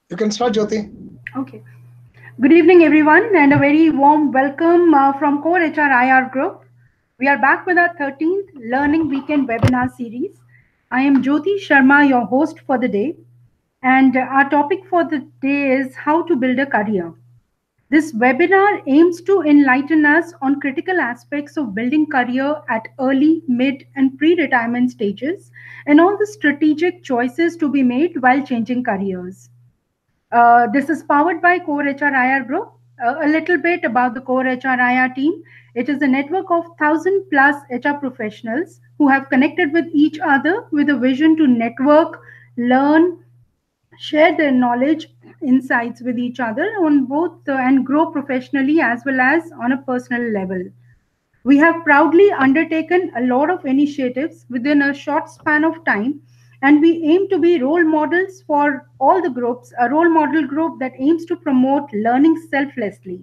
You can start, Jyoti. Okay. Good evening, everyone, and a very warm welcome from Core HR IR Group. We are back with our 13th Learning Weekend webinar series. I am Jyoti Sharma, your host for the day, and our topic for the day is how to build a career. This webinar aims to enlighten us on critical aspects of building career at early, mid, and pre-retirement stages, and all the strategic choices to be made while changing careers. This is powered by Core HRIR Group. A little bit about the Core HRIR team. It is a network of 1,000 plus HR professionals who have connected with each other with a vision to network, learn, share their knowledge, insights with each other on both and grow professionally as well as on a personal level. We have proudly undertaken a lot of initiatives within a short span of time, and we aim to be role models for all the groups, a role model group that aims to promote learning selflessly.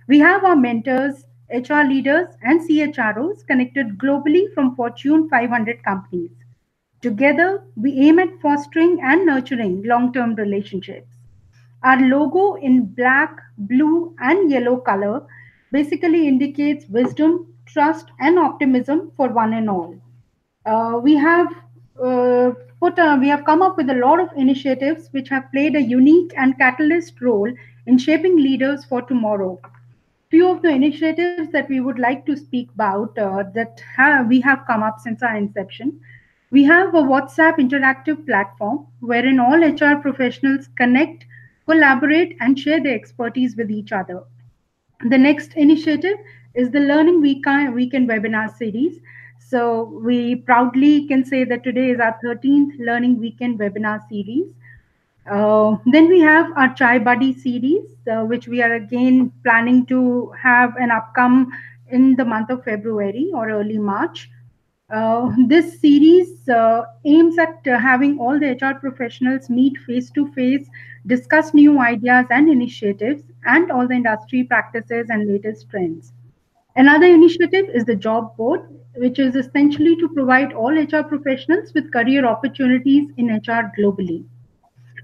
We have our mentors, HR leaders, and CHROs connected globally from Fortune 500 companies. Together, we aim at fostering and nurturing long term relationships. Our logo in black, blue, and yellow color basically indicates wisdom, trust, and optimism for one and all. We have we have come up with a lot of initiatives which have played a unique and catalyst role in shaping leaders for tomorrow. Few of the initiatives that we would like to speak about we have come up since our inception. We have a WhatsApp interactive platform wherein all HR professionals connect, collaborate, and share their expertise with each other. The next initiative is the Weekend webinar series. So we proudly can say that today is our 13th Learning Weekend webinar series. Then we have our Chai Buddy series, which we are again planning to have an outcome in the month of February or early March. This series aims at having all the HR professionals meet face to face, discuss new ideas and initiatives, and all the industry practices and latest trends. Another initiative is the job board, which is essentially to provide all HR professionals with career opportunities in HR globally.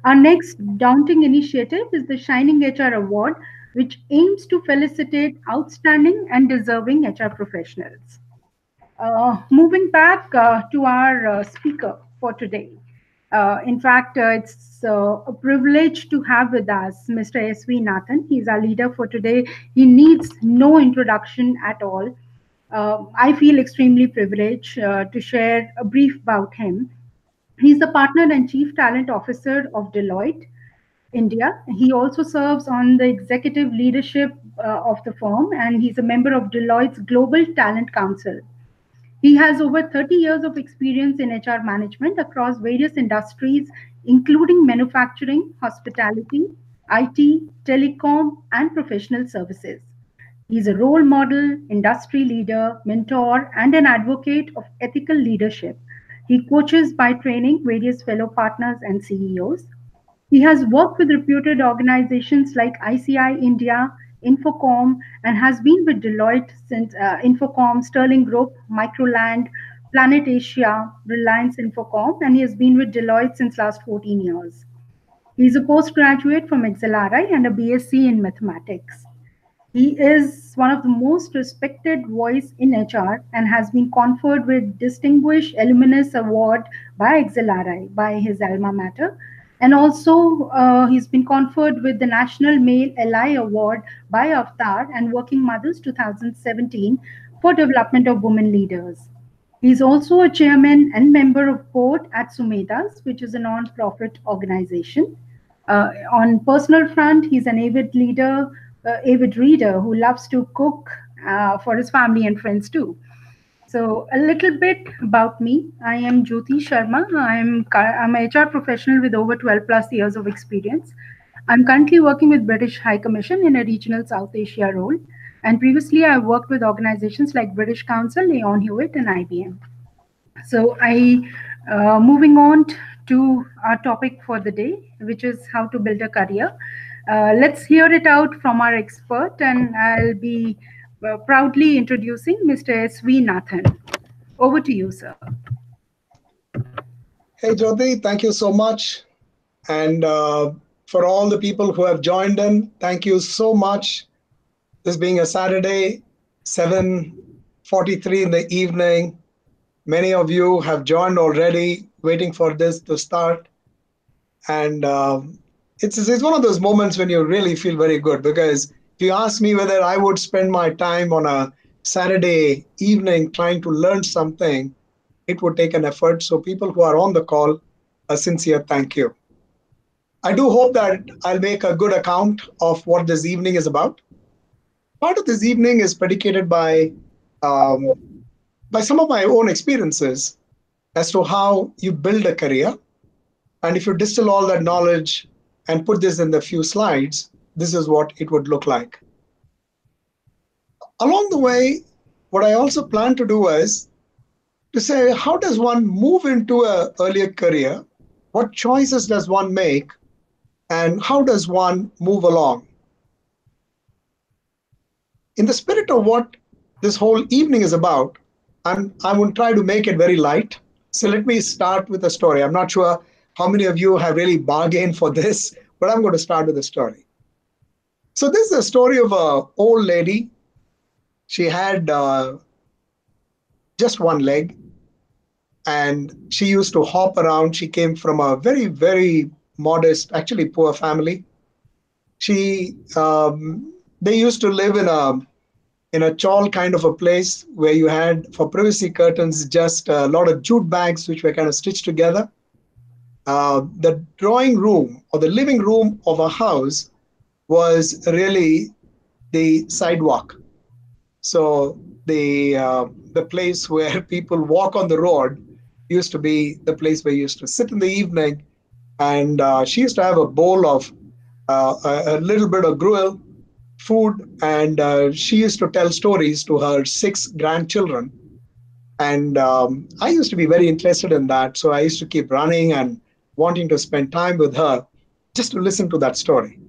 Our next daunting initiative is the Shining HR Award, which aims to felicitate outstanding and deserving HR professionals. Moving back to our speaker for today. In fact, it's a privilege to have with us Mr. S.V. Nathan. He's our leader for today. He needs no introduction at all. I feel extremely privileged to share a brief about him. He's the partner and chief talent officer of Deloitte India. He also serves on the executive leadership of the firm, and he's a member of Deloitte's Global Talent Council. He has over 30 years of experience in HR management across various industries, including manufacturing, hospitality, IT, telecom, and professional services. He's a role model, industry leader, mentor, and an advocate of ethical leadership. He coaches by training various fellow partners and CEOs. He has worked with reputed organizations like ICI India, Infocom, and has been with Deloitte since Infocom, Sterling Group, Microland, Planet Asia, Reliance Infocom, and he has been with Deloitte since last 14 years. He is a postgraduate from XLRI and a BSc in mathematics. He is one of the most respected voice in HR and has been conferred with Distinguished Alumnus Award by XLRI, by his alma mater. And also, he's been conferred with the National Male Ally Award by Avtar and Working Mothers 2017 for development of women leaders. He's also a chairman and member of board at Sumedas, which is a non-profit organization. On personal front, he's an avid reader who loves to cook for his family and friends too. So a little bit about me. I am Jyoti Sharma. I'm a HR professional with over 12 plus years of experience. I'm currently working with British High Commission in a regional South Asia role. And previously, I worked with organizations like British Council, Aon Hewitt, and IBM. So moving on to our topic for the day, which is how to build a career. Let's hear it out from our expert, and I'll be proudly introducing Mr. S.V. Nathan. Over to you, sir. Hey, Jyoti, thank you so much. And For all the people who have joined in, thank you so much. This being a Saturday, 7:43 in the evening. Many of you have joined already, waiting for this to start. And it's one of those moments when you really feel very good, because if you ask me whether I would spend my time on a Saturday evening trying to learn something, it would take an effort. So people who are on the call, a sincere thank you. I do hope that I'll make a good account of what this evening is about. Part of this evening is predicated um, by some of my own experiences as to how you build a career. And if you distill all that knowledge and put this in the few slides, this is what it would look like. Along the way, what I also plan to do is to say, how does one move into an earlier career? What choices does one make? And how does one move along? In the spirit of what this whole evening is about, I will try to make it very light. So let me start with a story. I'm not sure how many of you have really bargained for this, but I'm going to start with a story. So this is a story of an old lady. She had just one leg, and she used to hop around. She came from a very, very modest, actually poor family. She they used to live in a chawl kind of a place where you had, for privacy curtains, just a lot of jute bags which were kind of stitched together. The drawing room or the living room of a house was really the sidewalk. So the place where people walk on the road used to be the place where you used to sit in the evening. And she used to have a bowl of a little bit of gruel food, and she used to tell stories to her 6 grandchildren. And I used to be very interested in that, so I used to keep running and wanting to spend time with her just to listen to that story.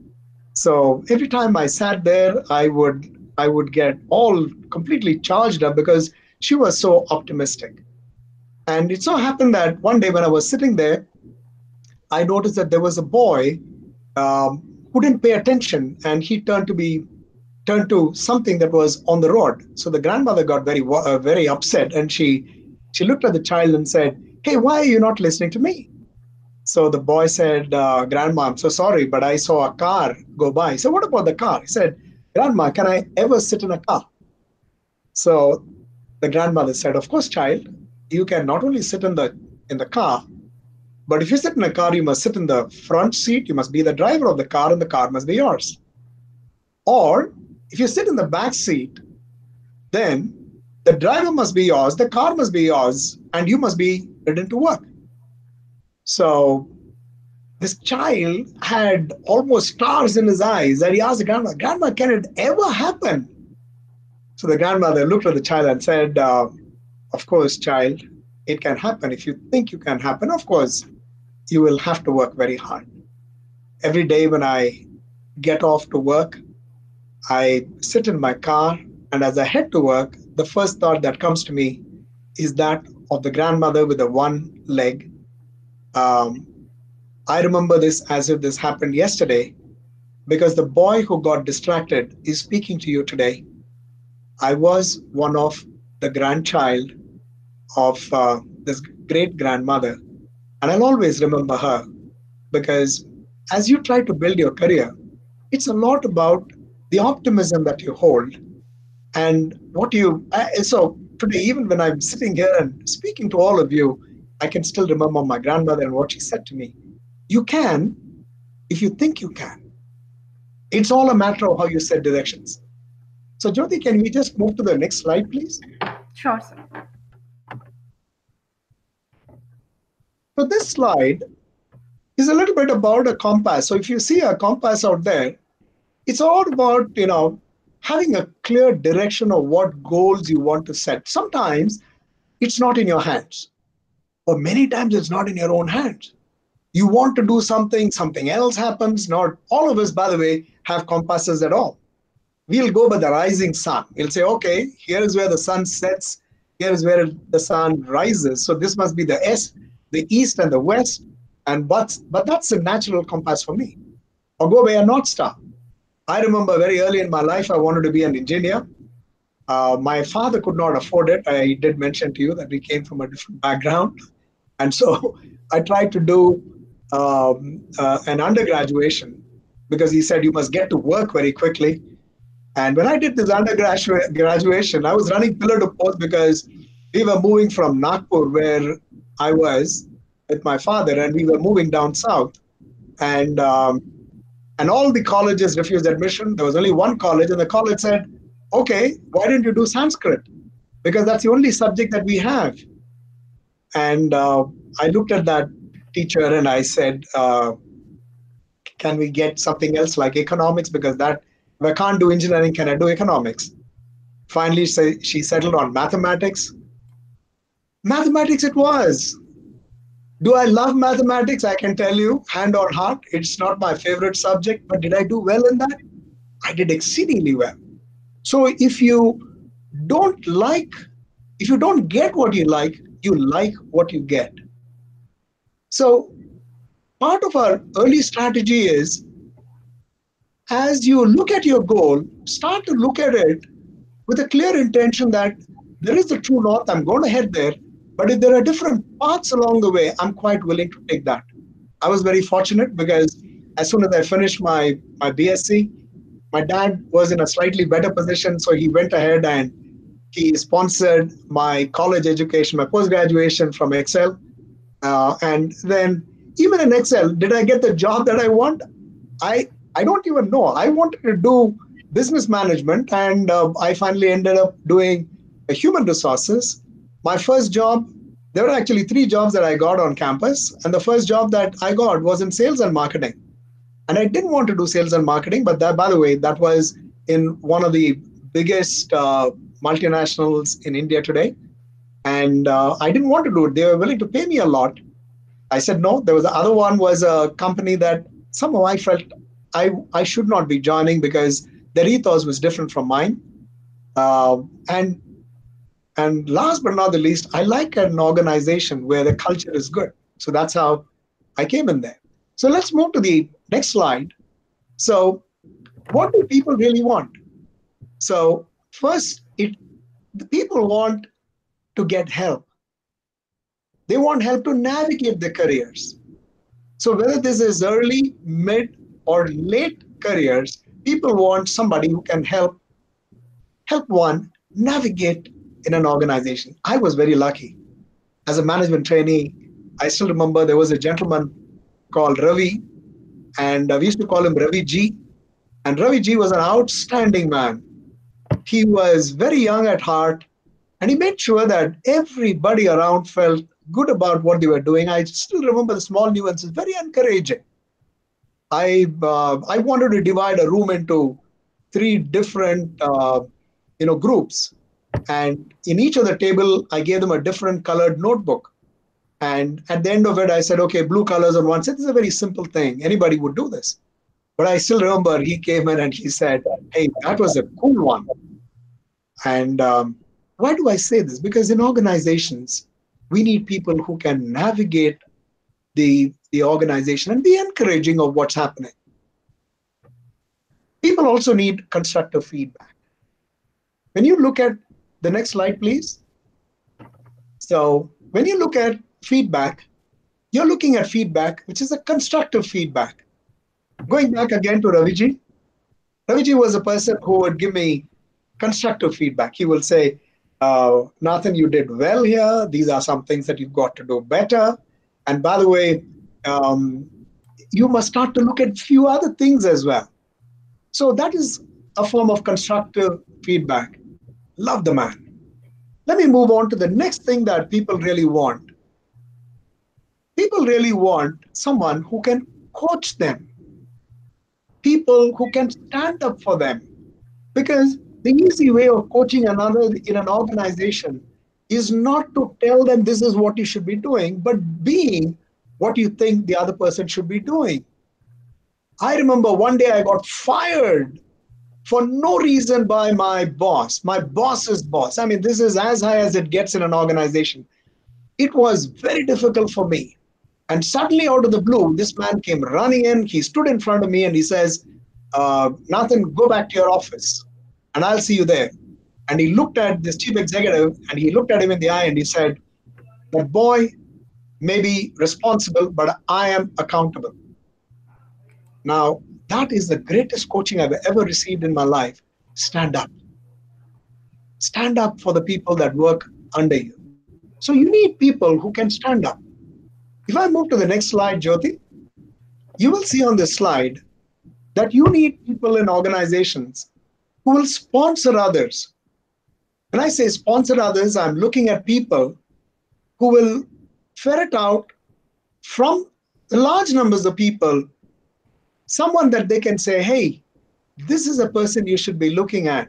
So every time I sat there, I would get all completely charged up because she was so optimistic. And it so happened that one day when I was sitting there, I noticed that there was a boy who didn't pay attention, and he turned to something that was on the road. So the grandmother got very upset, and she looked at the child and said, "Hey, why are you not listening to me?" So the boy said, "Grandma, I'm so sorry, but I saw a car go by." So what about the car? He said, "Grandma, can I ever sit in a car?" So the grandmother said, "Of course, child. You can not only sit in the car, but if you sit in a car, you must sit in the front seat. You must be the driver of the car, and the car must be yours. Or if you sit in the back seat, then the driver must be yours, the car must be yours, and you must be ridden to work." So this child had almost stars in his eyes, and he asked the grandma, "Grandma, can it ever happen?" So the grandmother looked at the child and said, "Of course, child, it can happen. If you think you can happen, of course, you will have to work very hard. Every day when I get off to work, I sit in my car, and as I head to work, the first thought that comes to me is that of the grandmother with the one leg. Um, I remember this as if this happened yesterday, because the boy who got distracted is speaking to you today. I was one of the grandchild of this great grandmother, and I'll always remember her, because as you try to build your career, it's a lot about the optimism that you hold and what you. So today, even when I'm sitting here and speaking to all of you, I can still remember my grandmother and what she said to me. You can if you think you can. It's all a matter of how you set directions. So, Jyoti, can we just move to the next slide, please? Sure, sir. So, this slide is a little bit about a compass. So, if you see a compass out there, it's all about, having a clear direction of what goals you want to set. Sometimes it's not in your hands, or many times it's not in your own hands. You want to do something, something else happens. Not all of us, by the way, have compasses at all. We'll go by the rising sun. We'll say, okay, here is where the sun sets, here is where the sun rises. So this must be the east and the west. And but that's a natural compass for me. or go by a North Star. I remember very early in my life, I wanted to be an engineer. My father could not afford it. I did mention to you that we came from a different background. And so I tried to do an undergraduation because he said you must get to work very quickly. And when I did this undergraduate graduation, I was running pillar to post because we were moving from Nagpur, where I was with my father, and we were moving down south. And and all the colleges refused admission. There was only one college, and the college said, "Okay, why don't you do Sanskrit? Because that's the only subject that we have." And I looked at that teacher and I said, "Can we get something else like economics? Because that if I can't do engineering, can I do economics?" Finally, she settled on mathematics. Mathematics it was. Do I love mathematics? I can tell you, hand on heart, it's not my favorite subject, but did I do well in that? I did exceedingly well. So don't like, if you don't get what you like what you get. So part of our early strategy is as you look at your goal, start to look at it with a clear intention that there is the true north, I'm going to head there. But if there are different paths along the way, I'm quite willing to take that. I was very fortunate because as soon as I finished my BSc, my dad was in a slightly better position. So he went ahead and he sponsored my college education, my post graduation from Excel. And then even in Excel, did I get the job that I want? I don't even know. I wanted to do business management, and I finally ended up doing human resources. My first job, there were actually three jobs that I got on campus, and the first job that I got was in sales and marketing. And I didn't want to do sales and marketing, but that, by the way, that was in one of the biggest multinationals in India today. And I didn't want to do it. They were willing to pay me a lot. I said no. There was the other one was a company that somehow I felt I should not be joining because their ethos was different from mine. Uh, and and last but not the least, I like an organization where the culture is good. So that's how I came in there. So let's move to the next slide. So what do people really want? So first, the people want to get help. They want help to navigate their careers. So whether this is early, mid, or late careers, people want somebody who can help one navigate in an organization. I was very lucky. As a management trainee, I still remember there was a gentleman called Ravi, and we used to call him Ravi G. And Ravi G was an outstanding man. He was very young at heart, and he made sure that everybody around felt good about what they were doing. I still remember the small nuances, very encouraging. I wanted to divide a room into three different groups, and in each of the table I gave them a different colored notebook. And at the end of it, I said, okay, blue colors on one side. This is a very simple thing. Anybody would do this. But I still remember he came in and he said, hey, that was a cool one. And why do I say this? Because in organizations, we need people who can navigate the organization and be encouraging of what's happening. People also need constructive feedback. When you look at the next slide, please. So when you look at feedback, you're looking at feedback, which is a constructive feedback. Going back again to Raviji. Raviji was a person who would give me constructive feedback. He will say, Nathan, you did well here. These are some things that you've got to do better. And by the way, you must start to look at few other things as well. So that is a form of constructive feedback. Love the man. Let me move on to the next thing that people really want. People really want someone who can coach them, people who can stand up for them. Because the easy way of coaching another in an organization is not to tell them this is what you should be doing, but being what you think the other person should be doing. I remember one day I got fired for no reason by my boss's boss. I mean, this is as high as it gets in an organization. It was very difficult for me. And suddenly, out of the blue, this man came running in. He stood in front of me and he says, Nathan, go back to your office and I'll see you there. And he looked at this chief executive and he looked at him in the eye and he said, that boy may be responsible, but I am accountable. Now, that is the greatest coaching I've ever received in my life. Stand up. Stand up for the people that work under you. So you need people who can stand up. If I move to the next slide, Jyoti, you will see on this slide that you need people in organizations who will sponsor others. When I say sponsor others, I'm looking at people who will ferret out from the large numbers of people someone that they can say, hey, this is a person you should be looking at.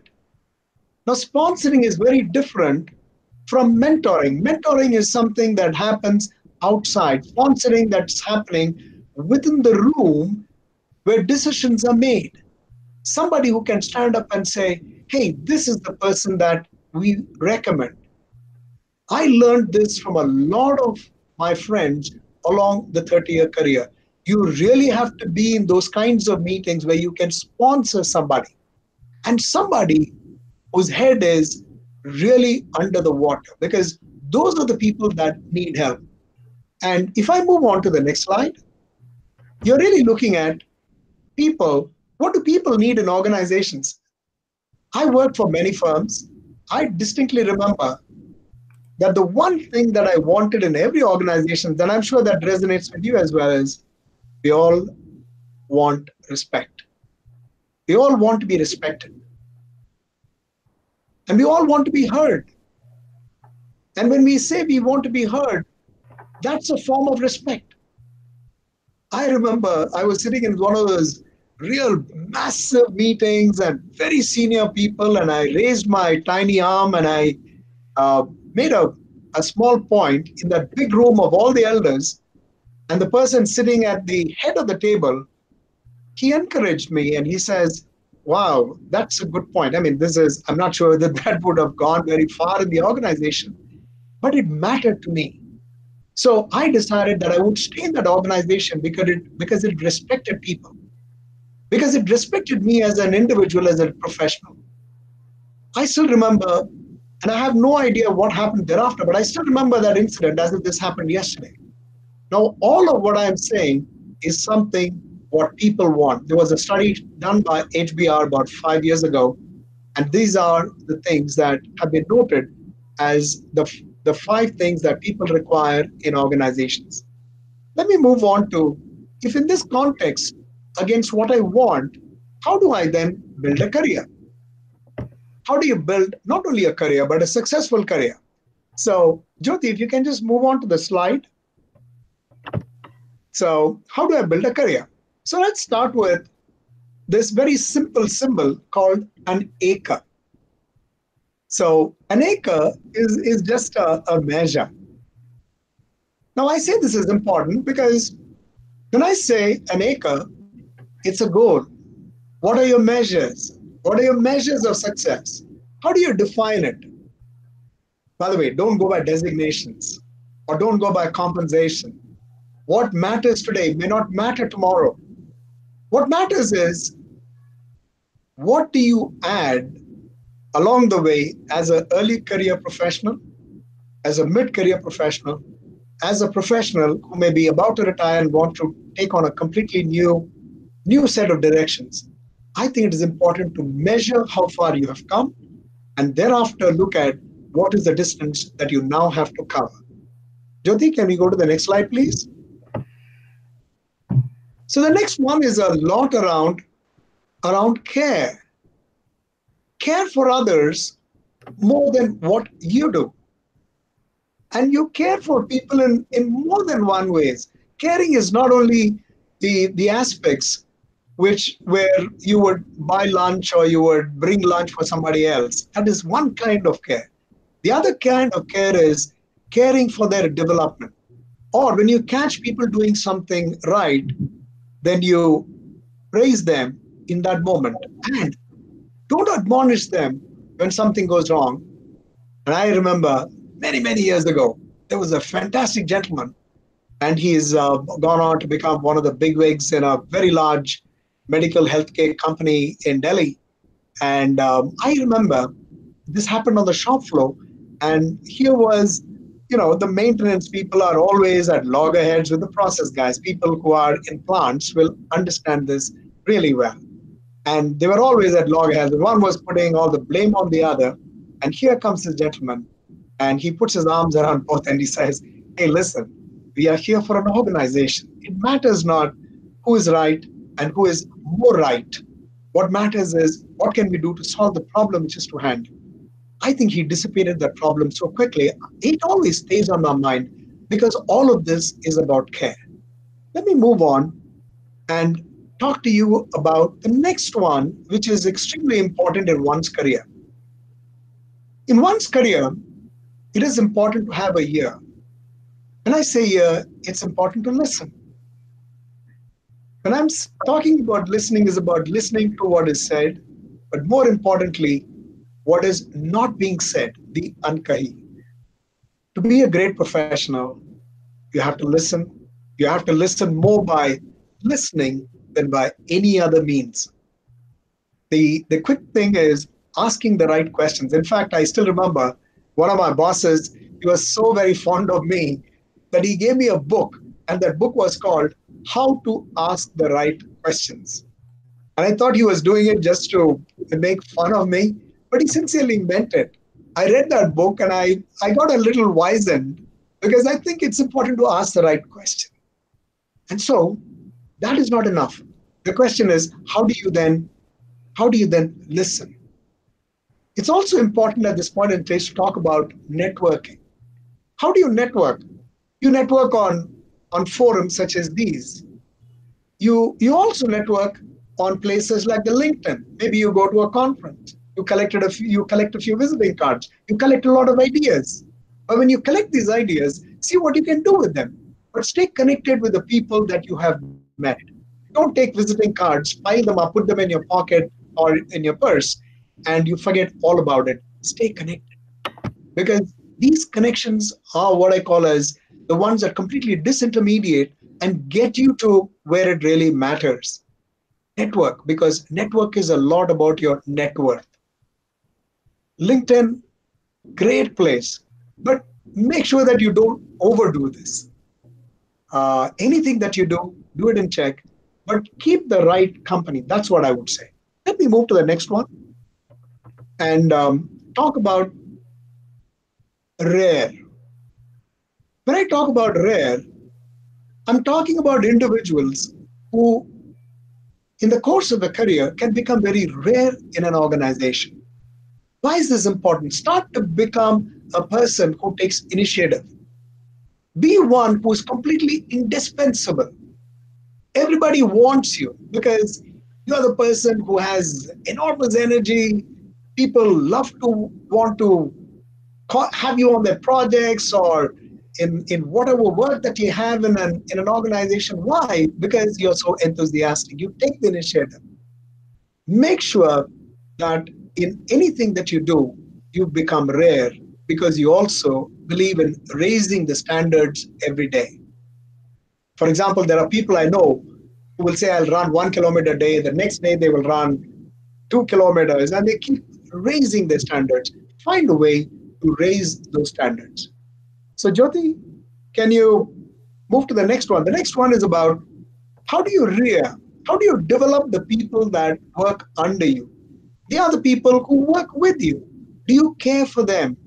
Now, sponsoring is very different from mentoring. Mentoring is something that happens outside. Sponsoring that's happening within the room where decisions are made. Somebody who can stand up and say, hey, this is the person that we recommend. I learned this from a lot of my friends along the 30-year career. You really have to be in those kinds of meetings where you can sponsor somebody and somebody whose head is really under the water, because those are the people that need help. And if I move on to the next slide, you're really looking at people. What do people need in organizations? I worked for many firms. I distinctly remember that the one thing that I wanted in every organization, and I'm sure that resonates with you as well, is we all want respect. We all want to be respected. And we all want to be heard. And when we say we want to be heard, that's a form of respect. I remember I was sitting in one of those real massive meetings and very senior people, and I raised my tiny arm and I made a small point in that big room of all the elders, and the person sitting at the head of the table, he encouraged me and he says, wow, that's a good point. I mean, I'm not sure that that would have gone very far in the organization, but it mattered to me. So I decided that I would stay in that organization because it respected people, because it respected me as an individual, as a professional. I still remember, and I have no idea what happened thereafter, but I still remember that incident as if this happened yesterday. Now, all of what I'm saying is something what people want. There was a study done by HBR about 5 years ago, and these are the things that have been noted as the 5 things that people require in organizations. Let me move on to, if in this context, against what I want, how do I then build a career? How do you build not only a career, but a successful career? So, Jyoti, if you can just move on to the slide. So, how do I build a career? So, let's start with this very simple symbol called an acre. So, an acre is just a measure. Now, I say this is important because when I say an acre, it's a goal. What are your measures? What are your measures of success? How do you define it? By the way, don't go by designations or don't go by compensation. What matters today may not matter tomorrow. What matters is, what do you add along the way as an early career professional, as a mid-career professional, as a professional who may be about to retire and want to take on a completely new set of directions. I think it is important to measure how far you have come and thereafter look at what is the distance that you now have to cover. Jyoti, can we go to the next slide, please? So the next one is a lot around care. Care for others more than what you do. And you care for people in more than one ways. Caring is not only the aspects where you would buy lunch or you would bring lunch for somebody else. That is one kind of care. The other kind of care is caring for their development. Or when you catch people doing something right, then you praise them in that moment. And don't admonish them when something goes wrong. And I remember many, many years ago, there was a fantastic gentleman. and he's gone on to become one of the bigwigs in a very large medical healthcare company in Delhi. And I remember this happened on the shop floor, and here was, the maintenance people are always at loggerheads with the process guys. People who are in plants will understand this really well, and they were always at loggerheads. One was putting all the blame on the other, and here comes this gentleman, and he puts his arms around both and he says, "Hey, listen, we are here for an organization. It matters not who is right and who is more right. What matters is what can we do to solve the problem which is to hand." I think he dissipated that problem so quickly. It always stays on my mind because all of this is about care. Let me move on and talk to you about the next one, which is extremely important in one's career. In one's career, it is important to have a ear. When I say ear, it's important to listen. When I'm talking about listening, is about listening to what is said, but more importantly, what is not being said, the unkahi. To be a great professional, you have to listen. You have to listen more by listening than by any other means. The quick thing is asking the right questions. In fact, I still remember one of my bosses, he was so very fond of me that he gave me a book, and that book was called How to Ask the Right Questions. And I thought he was doing it just to make fun of me, but he sincerely meant it. I read that book and I got a little wizened because I think it's important to ask the right question. And so that is not enough. The question is, how do you then listen? It's also important at this point in time to talk about networking. How do you network? You network on forums such as these. You also network on places like the LinkedIn. Maybe you go to a conference. You collect a few visiting cards. You collect a lot of ideas. But when you collect these ideas, see what you can do with them. But stay connected with the people that you have met. Don't take visiting cards, pile them up, put them in your pocket or in your purse, and you forget all about it. Stay connected because these connections are what I call as the ones that completely disintermediate and get you to where it really matters. Network, because network is a lot about your net worth. LinkedIn, great place, but make sure that you don't overdo this. Anything that you do it in check, but keep the right company. That's what I would say. Let me move to the next one and talk about rare. When I talk about rare, I'm talking about individuals who, in the course of a career, can become very rare in an organization. Why is this important? Start to become a person who takes initiative. Be one who is completely indispensable. Everybody wants you because you're the person who has enormous energy. People love to want to have you on their projects or in whatever work that you have in an organization. Why? Because you're so enthusiastic. You take the initiative. Make sure that in anything that you do, you become rare because you also believe in raising the standards every day. For example, there are people I know who will say, I'll run 1 kilometer a day. The next day, they will run 2 kilometers, and they keep raising their standards. Find a way to raise those standards. So, Jyoti, can you move to the next one? The next one is about how do you rear, how do you develop the people that work under you? They are the people who work with you. Do you care for them?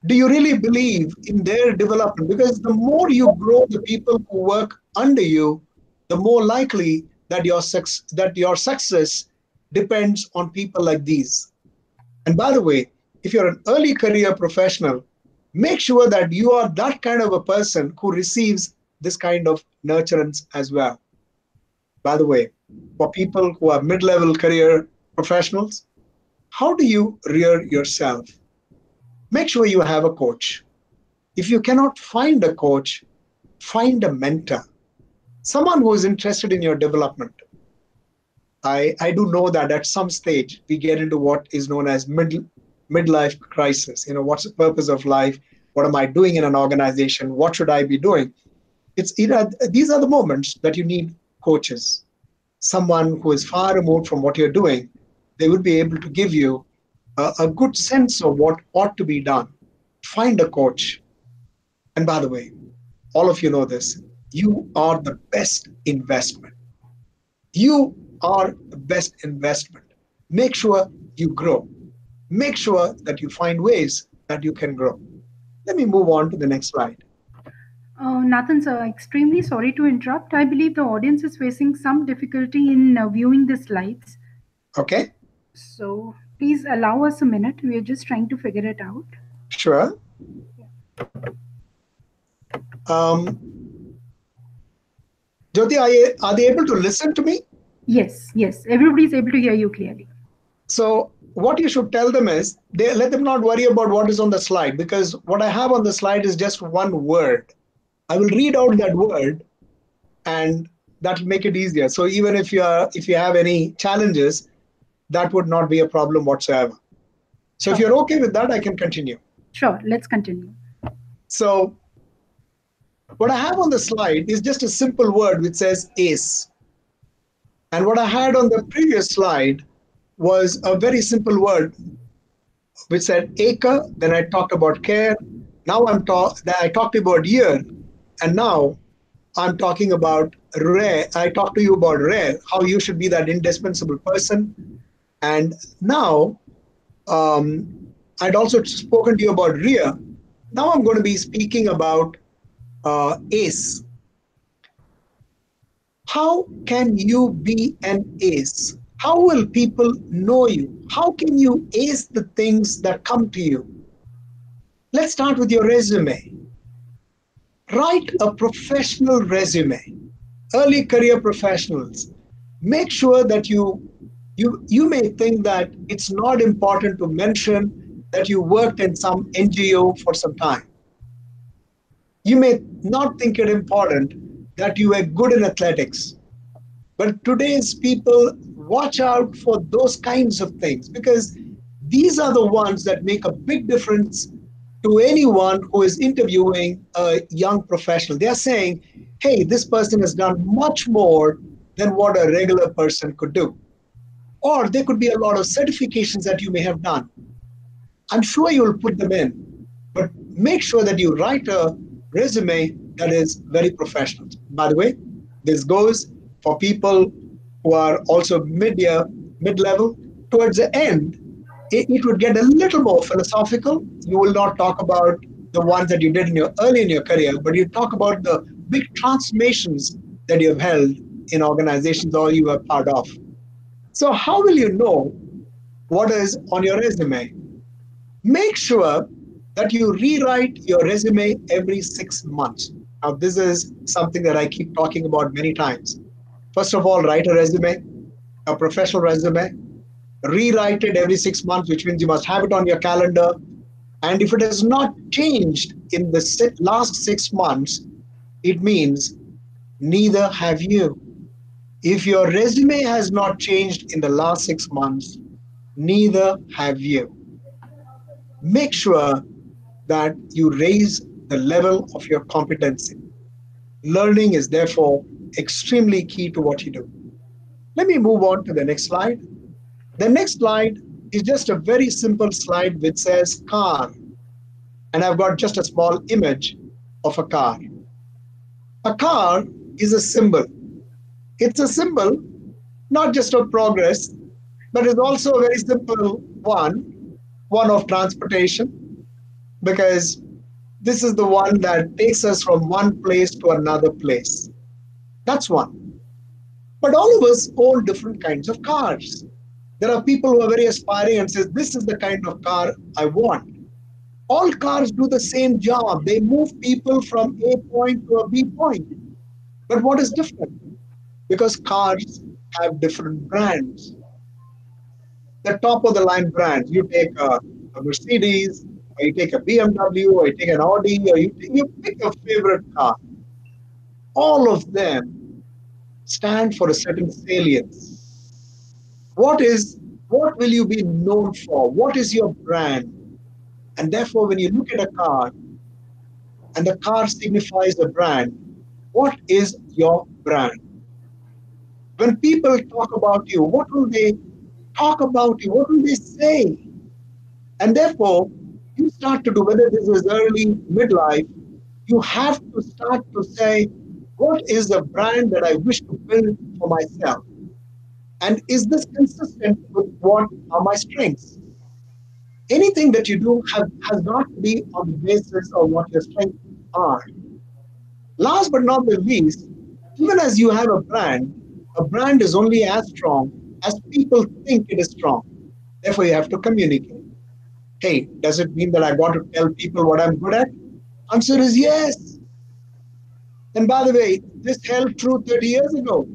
Do you really believe in their development? Because the more you grow the people who work under you, the more likely that your success depends on people like these. And by the way, if you're an early career professional, make sure that you are that kind of a person who receives this kind of nurturance as well. By the way, for people who are mid-level career professionals, how do you rear yourself? Make sure you have a coach. If you cannot find a coach, find a mentor, someone who is interested in your development. I do know that at some stage we get into what is known as midlife crisis. What's the purpose of life? What am I doing in an organization? What should I be doing? These are the moments that you need coaches, someone who is far removed from what you're doing. They would be able to give you a good sense of what ought to be done. Find a coach. And by the way, all of you know this, you are the best investment. You are the best investment. Make sure you grow. Make sure that you find ways that you can grow. Let me move on to the next slide. Nathan, sir, extremely sorry to interrupt. I believe the audience is facing some difficulty in viewing the slides. Okay, So please allow us a minute. We are just trying to figure it out. sure. Um, Jyoti, are they able to listen to me? Yes, yes. Everybody is able to hear you clearly. So what you should tell them is let them not worry about what is on the slide, because what I have on the slide is just one word. I will read out that word, and that will make it easier. So even if you have any challenges, that would not be a problem whatsoever. So if Sure. you're okay with that, I can continue. Sure. Let's continue. So what I have on the slide is just a simple word which says ACE. And what I had on the previous slide was a very simple word which said acre. Then I talked about care. Now I talked about year, and now I'm talking about rare. I talked to you about rare, how you should be that indispensable person. And now um, I'd also spoken to you about rear. Now I'm going to be speaking about ace. How can you be an ace? How will people know you? How can you ace the things that come to you? Let's start with your resume. Write a professional resume. Early career professionals, make sure that you may think that it's not important to mention that you worked in some NGO for some time. You may not think it important that you were good in athletics. But today's people, watch out for those kinds of things, because these are the ones that make a big difference to anyone who is interviewing a young professional. They are saying, hey, this person has done much more than what a regular person could do. Or there could be a lot of certifications that you may have done. I'm sure you will put them in, but make sure that you write a resume that is very professional. By the way, this goes for people who are also mid-year, mid-level. Towards the end, it would get a little more philosophical. You will not talk about the ones that you did in your early in your career, but you talk about the big transformations that you have held in organizations or you are part of. So how will you know what is on your resume? Make sure that you rewrite your resume every 6 months. Now, this is something that I keep talking about many times. First of all, write a resume, a professional resume, rewrite it every 6 months, which means you must have it on your calendar. And if it has not changed in the last 6 months, it means neither have you. If your resume has not changed in the last 6 months, neither have you. Make sure that you raise the level of your competency. Learning is therefore extremely key to what you do. Let me move on to the next slide. The next slide is just a very simple slide which says car. And I've got just a small image of a car. A car is a symbol. It's a symbol not just of progress, but it's also a very simple one of transportation, because this is the one that takes us from one place to another place. That's one. But all of us own different kinds of cars. There are people who are very aspiring and says, this is the kind of car I want. All cars do the same job. They move people from A point to a B point. But what is different? Because cars have different brands. The top of the line brands, you take a Mercedes, or you take a BMW, or you take an Audi, or you pick a favorite car. All of them stand for a certain salience. What is what will you be known for? What is your brand? And therefore, when you look at a car and the car signifies a brand, What is your brand? When people talk about you, what will they talk about you? What will they say? And therefore, you start to do, whether this is early, midlife, you have to start to say, what is the brand that I wish to build for myself? And is this consistent with what are my strengths? Anything that you do has got to be on the basis of what your strengths are. Last but not the least, even as you have a brand is only as strong as people think it is strong. Therefore, you have to communicate. Hey, does it mean that I got to tell people what I'm good at? Answer is yes. And by the way, this held true 30 years ago.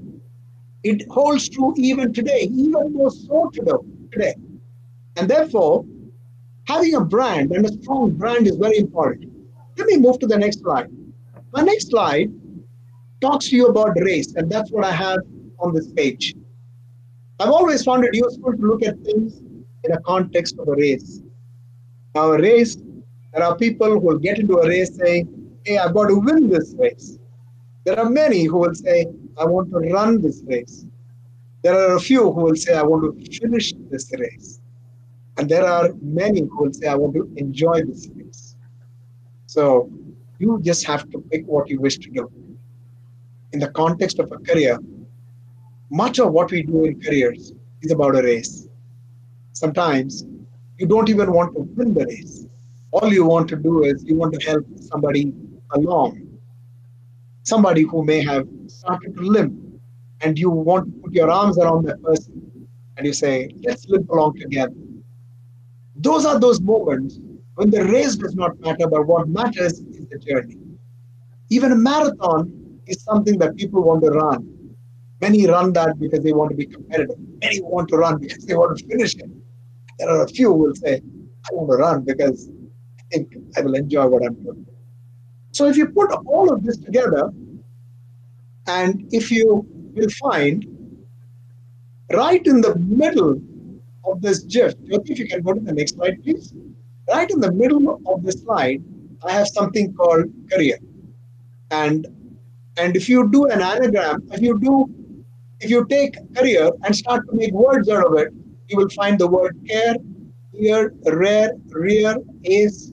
It holds true even today, even more so today. And therefore, having a brand and a strong brand is very important. Let me move to the next slide. My next slide talks to you about race, and that's what I have on this page. I've always found it useful to look at things in a context of a race. Now, a race, there are people who will get into a race saying, hey, I've got to win this race. There are many who will say, I want to run this race. There are a few who will say, I want to finish this race. And there are many who will say, I want to enjoy this race. So you just have to pick what you wish to do. In the context of a career, much of what we do in careers is about a race. Sometimes you don't even want to win the race. All you want to do is you want to help somebody along, somebody who may have started to limp, and you want to put your arms around that person and you say, let's limp along together. Those are those moments when the race does not matter, but what matters is the journey. Even a marathon is something that people want to run. Many run that because they want to be competitive. Many want to run because they want to finish it. There are a few who will say, I want to run because I think I will enjoy what I'm doing. So if you put all of this together, and if you will find right in the middle of this GIF, Jyoti, if you can go to the next slide, please. Right in the middle of the slide, I have something called career. And and if you do an anagram, if you take career and start to make words out of it, you will find the word care, ear, rare, rear, ace,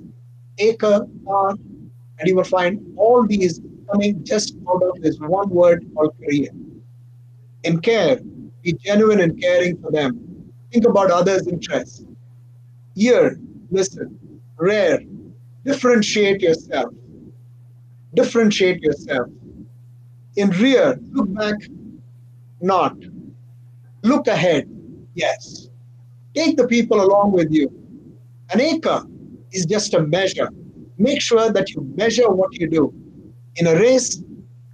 acre, car, and you will find all these coming just out of this one word called career. In care, be genuine and caring for them. Think about others' interests. Ear, listen. Rare, differentiate yourself. Differentiate yourself. In rear, look back, not. Look ahead, yes. Take the people along with you. An acre is just a measure. Make sure that you measure what you do. In a race,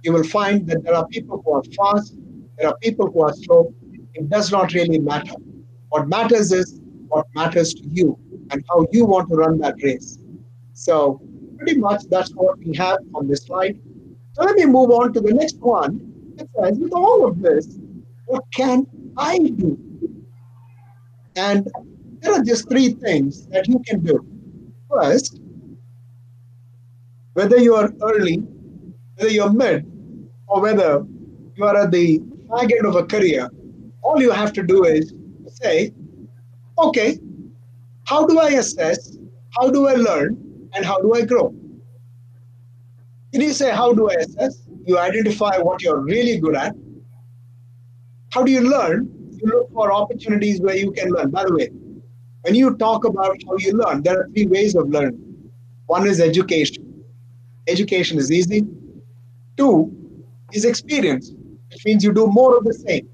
you will find that there are people who are fast, there are people who are slow. It does not really matter. What matters is what matters to you and how you want to run that race. So, pretty much that's what we have on this slide. So, let me move on to the next one. It says, with all of this, what can I do? And there are just three things that you can do. First, whether you are early, whether you're mid, or whether you are at the fag end of a career, all you have to do is say, okay, how do I assess, how do I learn, and how do I grow? When you say, how do I assess? You identify what you're really good at. How do you learn? You look for opportunities where you can learn. By the way, when you talk about how you learn, there are three ways of learning. One is education. Education is easy. Two is experience, which means you do more of the same.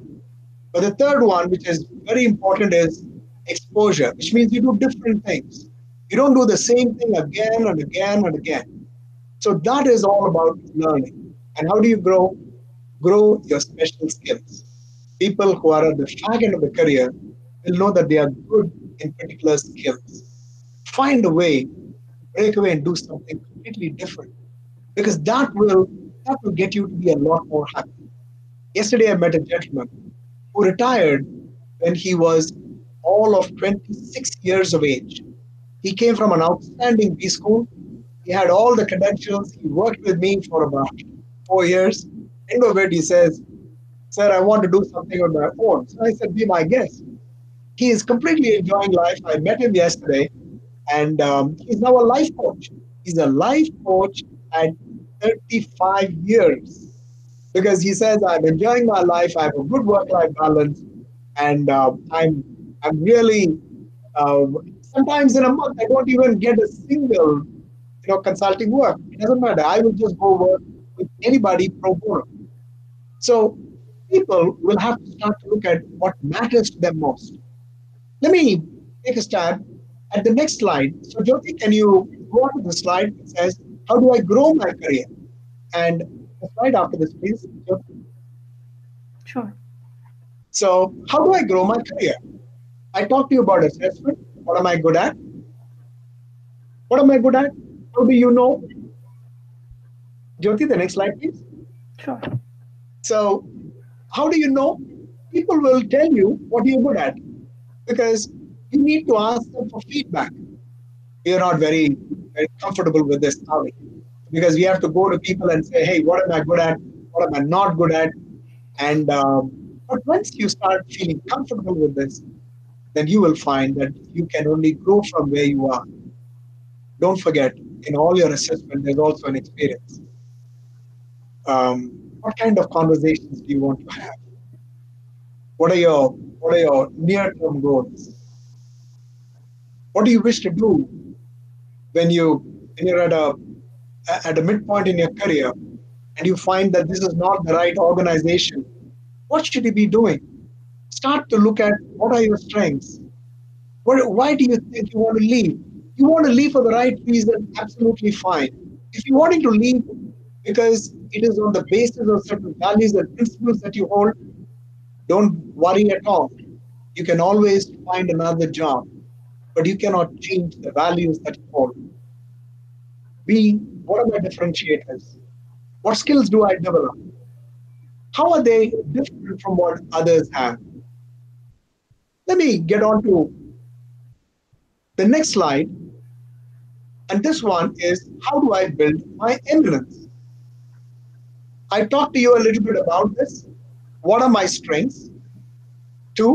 But the third one, which is very important, is exposure, which means you do different things. You don't do the same thing again and again and again. So that is all about learning. And how do you grow? Grow your special skills. People who are at the fag end of the career will know that they are good in particular skills. Find a way to break away and do something completely different, because that will get you to be a lot more happy. Yesterday, I met a gentleman who retired when he was all of 26 years of age. He came from an outstanding B school. He had all the credentials. He worked with me for about 4 years. End of it, he says, "Sir, I want to do something on my own." So I said, "Be my guest." He is completely enjoying life. I met him yesterday, and he's now a life coach. He's a life coach at 35 years because he says, "I'm enjoying my life. I have a good work-life balance, and I'm really sometimes in a month I don't even get a single consulting work. It doesn't matter. I will just go work with anybody pro bono." So people will have to start to look at what matters to them most. Let me take a stab at the next slide. So Jyoti, can you go on to the slide that says, "How do I grow my career?" And the slide after this, please, Jyoti. Sure. So how do I grow my career? I talked to you about assessment. What am I good at? What am I good at? How do you know? Jyoti, the next slide, please. Sure. So how do you know? People will tell you what you're good at because you need to ask them for feedback. We are not very comfortable with this, are we? Because we have to go to people and say, "Hey, what am I good at? What am I not good at?" And but once you start feeling comfortable with this, then you will find that you can only grow from where you are. Don't forget, in all your assessment, there's also an experience. What kind of conversations do you want to have? What are your near-term goals? What do you wish to do when you're at a midpoint in your career and you find that this is not the right organization? What should you be doing? Start to look at what are your strengths. Why do you think you want to leave? You want to leave for the right reason, absolutely fine. If you're wanting to leave because it is on the basis of certain values and principles that you hold, don't worry at all. You can always find another job, but you cannot change the values that you hold. What are my differentiators? What skills do I develop? How are they different from what others have? Let me get on to the next slide. And this one is, how do I build my eminence? I talked to you a little bit about this. What are my strengths? Two,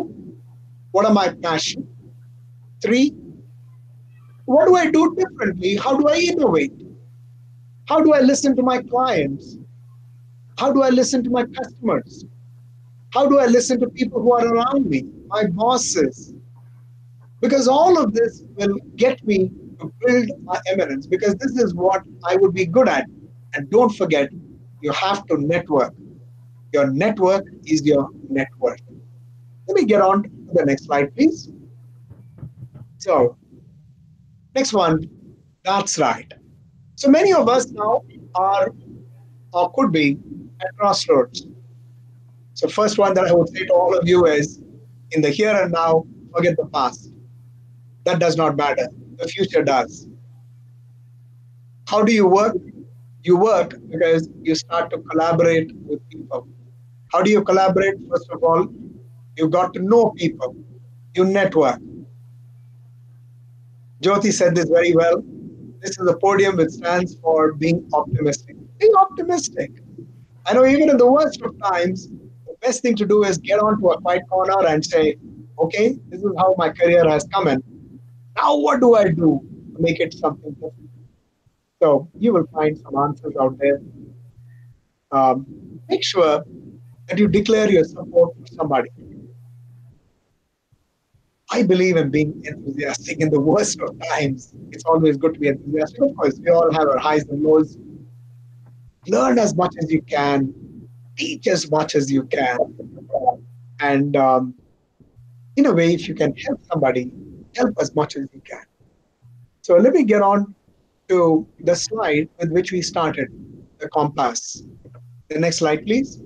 what are my passion? Three, what do I do differently? How do I innovate? How do I listen to my clients? How do I listen to my customers? How do I listen to people who are around me, my bosses? Because all of this will get me to build my eminence because this is what I would be good at. And don't forget, you have to network. Your network is your net worth. Let me get on to the next slide, please. So, next one, that's right. So many of us now are or could be at crossroads. So, first one that I would say to all of you is, in the here and now, forget the past. That does not matter. The future does. How do you work? You work because you start to collaborate with people. How do you collaborate? First of all, you got to know people. You network. Jyoti said this very well. This is a podium which stands for being optimistic. Be optimistic. I know even in the worst of times, the best thing to do is get onto a quiet corner and say, "Okay, this is how my career has come in. Now what do I do to make it something different?" So you will find some answers out there. Um, Make sure that you declare your support for somebody. I believe in being enthusiastic in the worst of times. It's always good to be enthusiastic. Of course, we all have our highs and lows. Learn as much as you can, teach as much as you can. And in a way, if you can help somebody, help as much as you can. So let me get on to the slide with which we started, the compass. The next slide, please.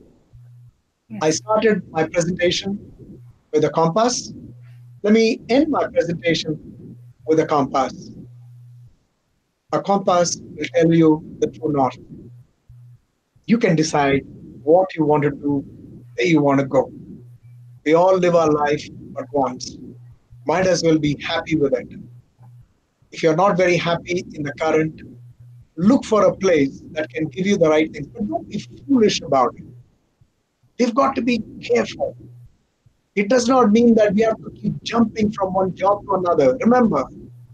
I Yes. started my presentation with a compass. Let me end my presentation with a compass. A compass will tell you the true north. You can decide what you want to do, where you want to go. We all live our life but once. Might as well be happy with it. If you're not very happy in the current, look for a place that can give you the right things, but don't be foolish about it. We've got to be careful. It does not mean that we have to keep jumping from one job to another. Remember,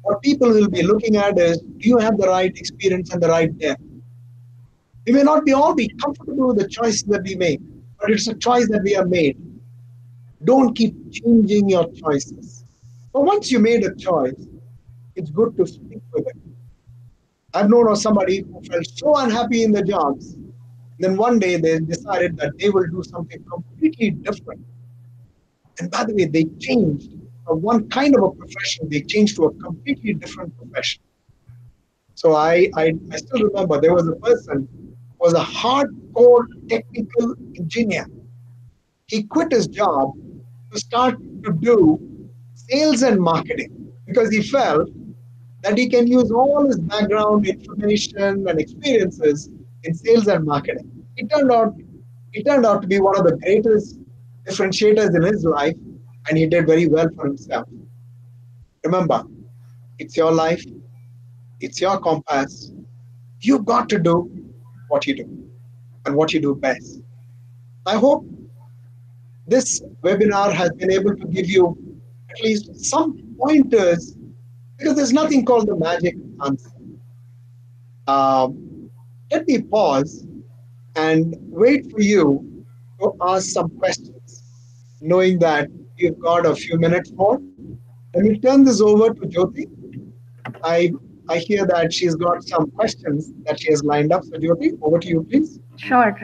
what people will be looking at is, do you have the right experience and the right depth? We may not be all be comfortable with the choices that we make, but it's a choice that we have made. Don't keep changing your choices. But once you made a choice, it's good to stick with it. I've known of somebody who felt so unhappy in the jobs, then one day they decided that they will do something completely different. And by the way, they changed from one kind of a profession, they changed to a completely different profession. So I still remember there was a person who was a hardcore technical engineer. He quit his job to start to do sales and marketing because he felt that he can use all his background information and experiences in sales and marketing. It turned out it turned out to be one of the greatest differentiators in his life, and he did very well for himself. Remember, it's your life, it's your compass. You've got to do what you do and what you do best. I hope this webinar has been able to give you at least some pointers because there's nothing called the magic answer. Um, Let me pause and wait for you to ask some questions, knowing that you've got a few minutes more. Let me turn this over to Jyoti. I I hear that she's got some questions that she has lined up. So Jyoti, over to you, please. Sure,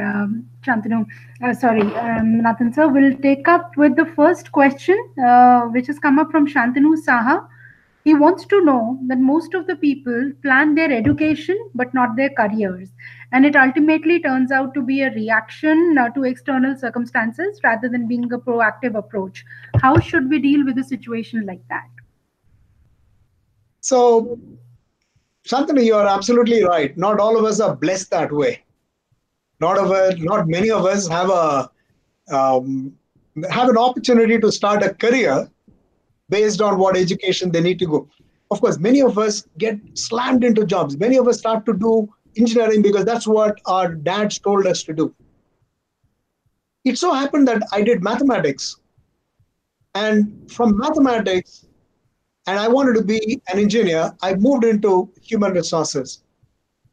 Shantanu. Nathan sir. We'll take up with the first question, which has come up from Shantanu Saha. He wants to know that most of the people plan their education but not their careers, and it ultimately turns out to be a reaction to external circumstances rather than being a proactive approach. How should we deal with a situation like that? So Shantanu, you are absolutely right. Not all of us are blessed that way. Not many of us um, have an opportunity to start a career based on what education they need to go. Of course, many of us get slammed into jobs. Many of us start to do engineering because that's what our dads told us to do. It so happened that I did mathematics, and from mathematics, and I wanted to be an engineer, I moved into human resources.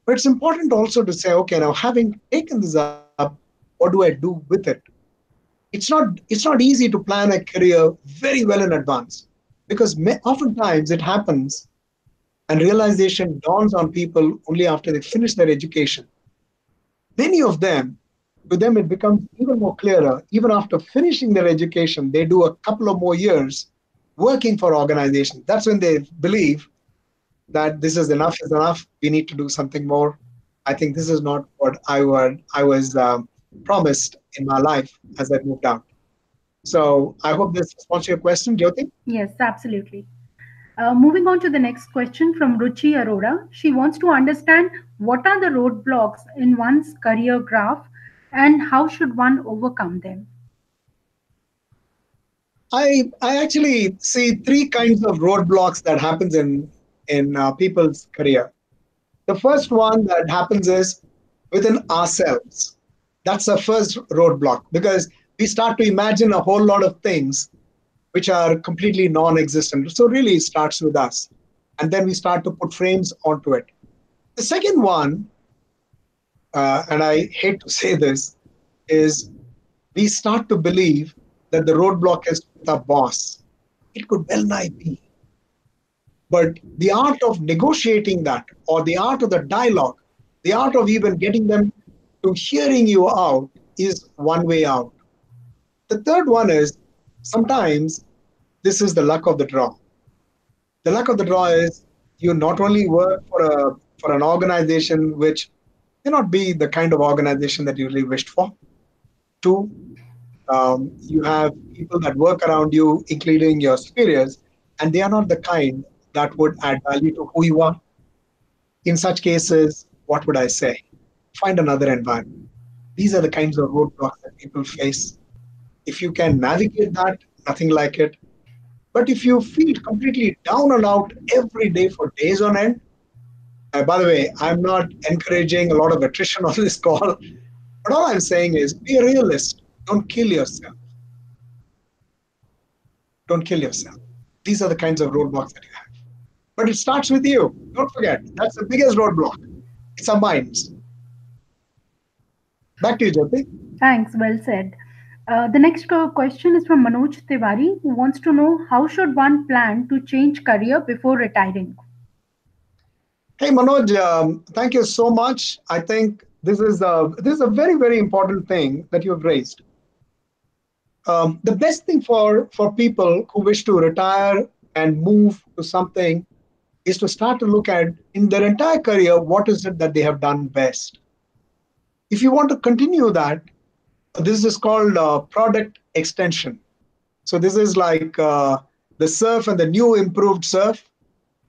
But it's important also to say, okay, now having taken this up, what do I do with it? It's not easy to plan a career very well in advance because oftentimes it happens and realization dawns on people only after they finish their education. Many of them, to them, it becomes even more clearer. Even after finishing their education, they do a couple of more years working for organizations. That's when they believe that this is enough. We need to do something more. I think this is not what I was promised in my life as I moved out. So I hope this responds to your question, Jyoti. Yes, absolutely. Moving on to the next question from Ruchi Arora. She wants to understand what are the roadblocks in one's career graph and how should one overcome them? I actually see three kinds of roadblocks that happens in people's career. The first one that happens is within ourselves. That's the first roadblock because we start to imagine a whole lot of things which are completely non-existent. So really it starts with us. And then we start to put frames onto it. The second one, and I hate to say this, is we start to believe that the roadblock is with our boss. It could well nigh be. But the art of negotiating that, or the art of the dialogue, the art of even getting them to hearing you out is one way out. The third one is sometimes this is the luck of the draw. The luck of the draw is you not only work for an organization which may not be the kind of organization that you really wished for. Two, you have people that work around you, including your superiors, and they are not the kind that would add value to who you are. In such cases, what would I say? Find another environment. These are the kinds of roadblocks that people face. If you can navigate that, nothing like it. But if you feel completely down and out every day for days on end, By the way, I'm not encouraging a lot of attrition on this call, but all I'm saying is be a realist. Don't kill yourself. Don't kill yourself. These are the kinds of roadblocks that you have. But it starts with you. Don't forget, that's the biggest roadblock. It's our minds. Back to you, Jyoti. Thanks, well said. The next question is from Manoj Tiwari, who wants to know how should one plan to change career before retiring? Hey, Manoj, thank you so much. I think this is a very, very important thing that you've raised. The best thing for people who wish to retire and move to something is to start to look at in their entire career what is it that they have done best. If you want to continue that, this is called product extension. So this is like the surf and the new improved surf.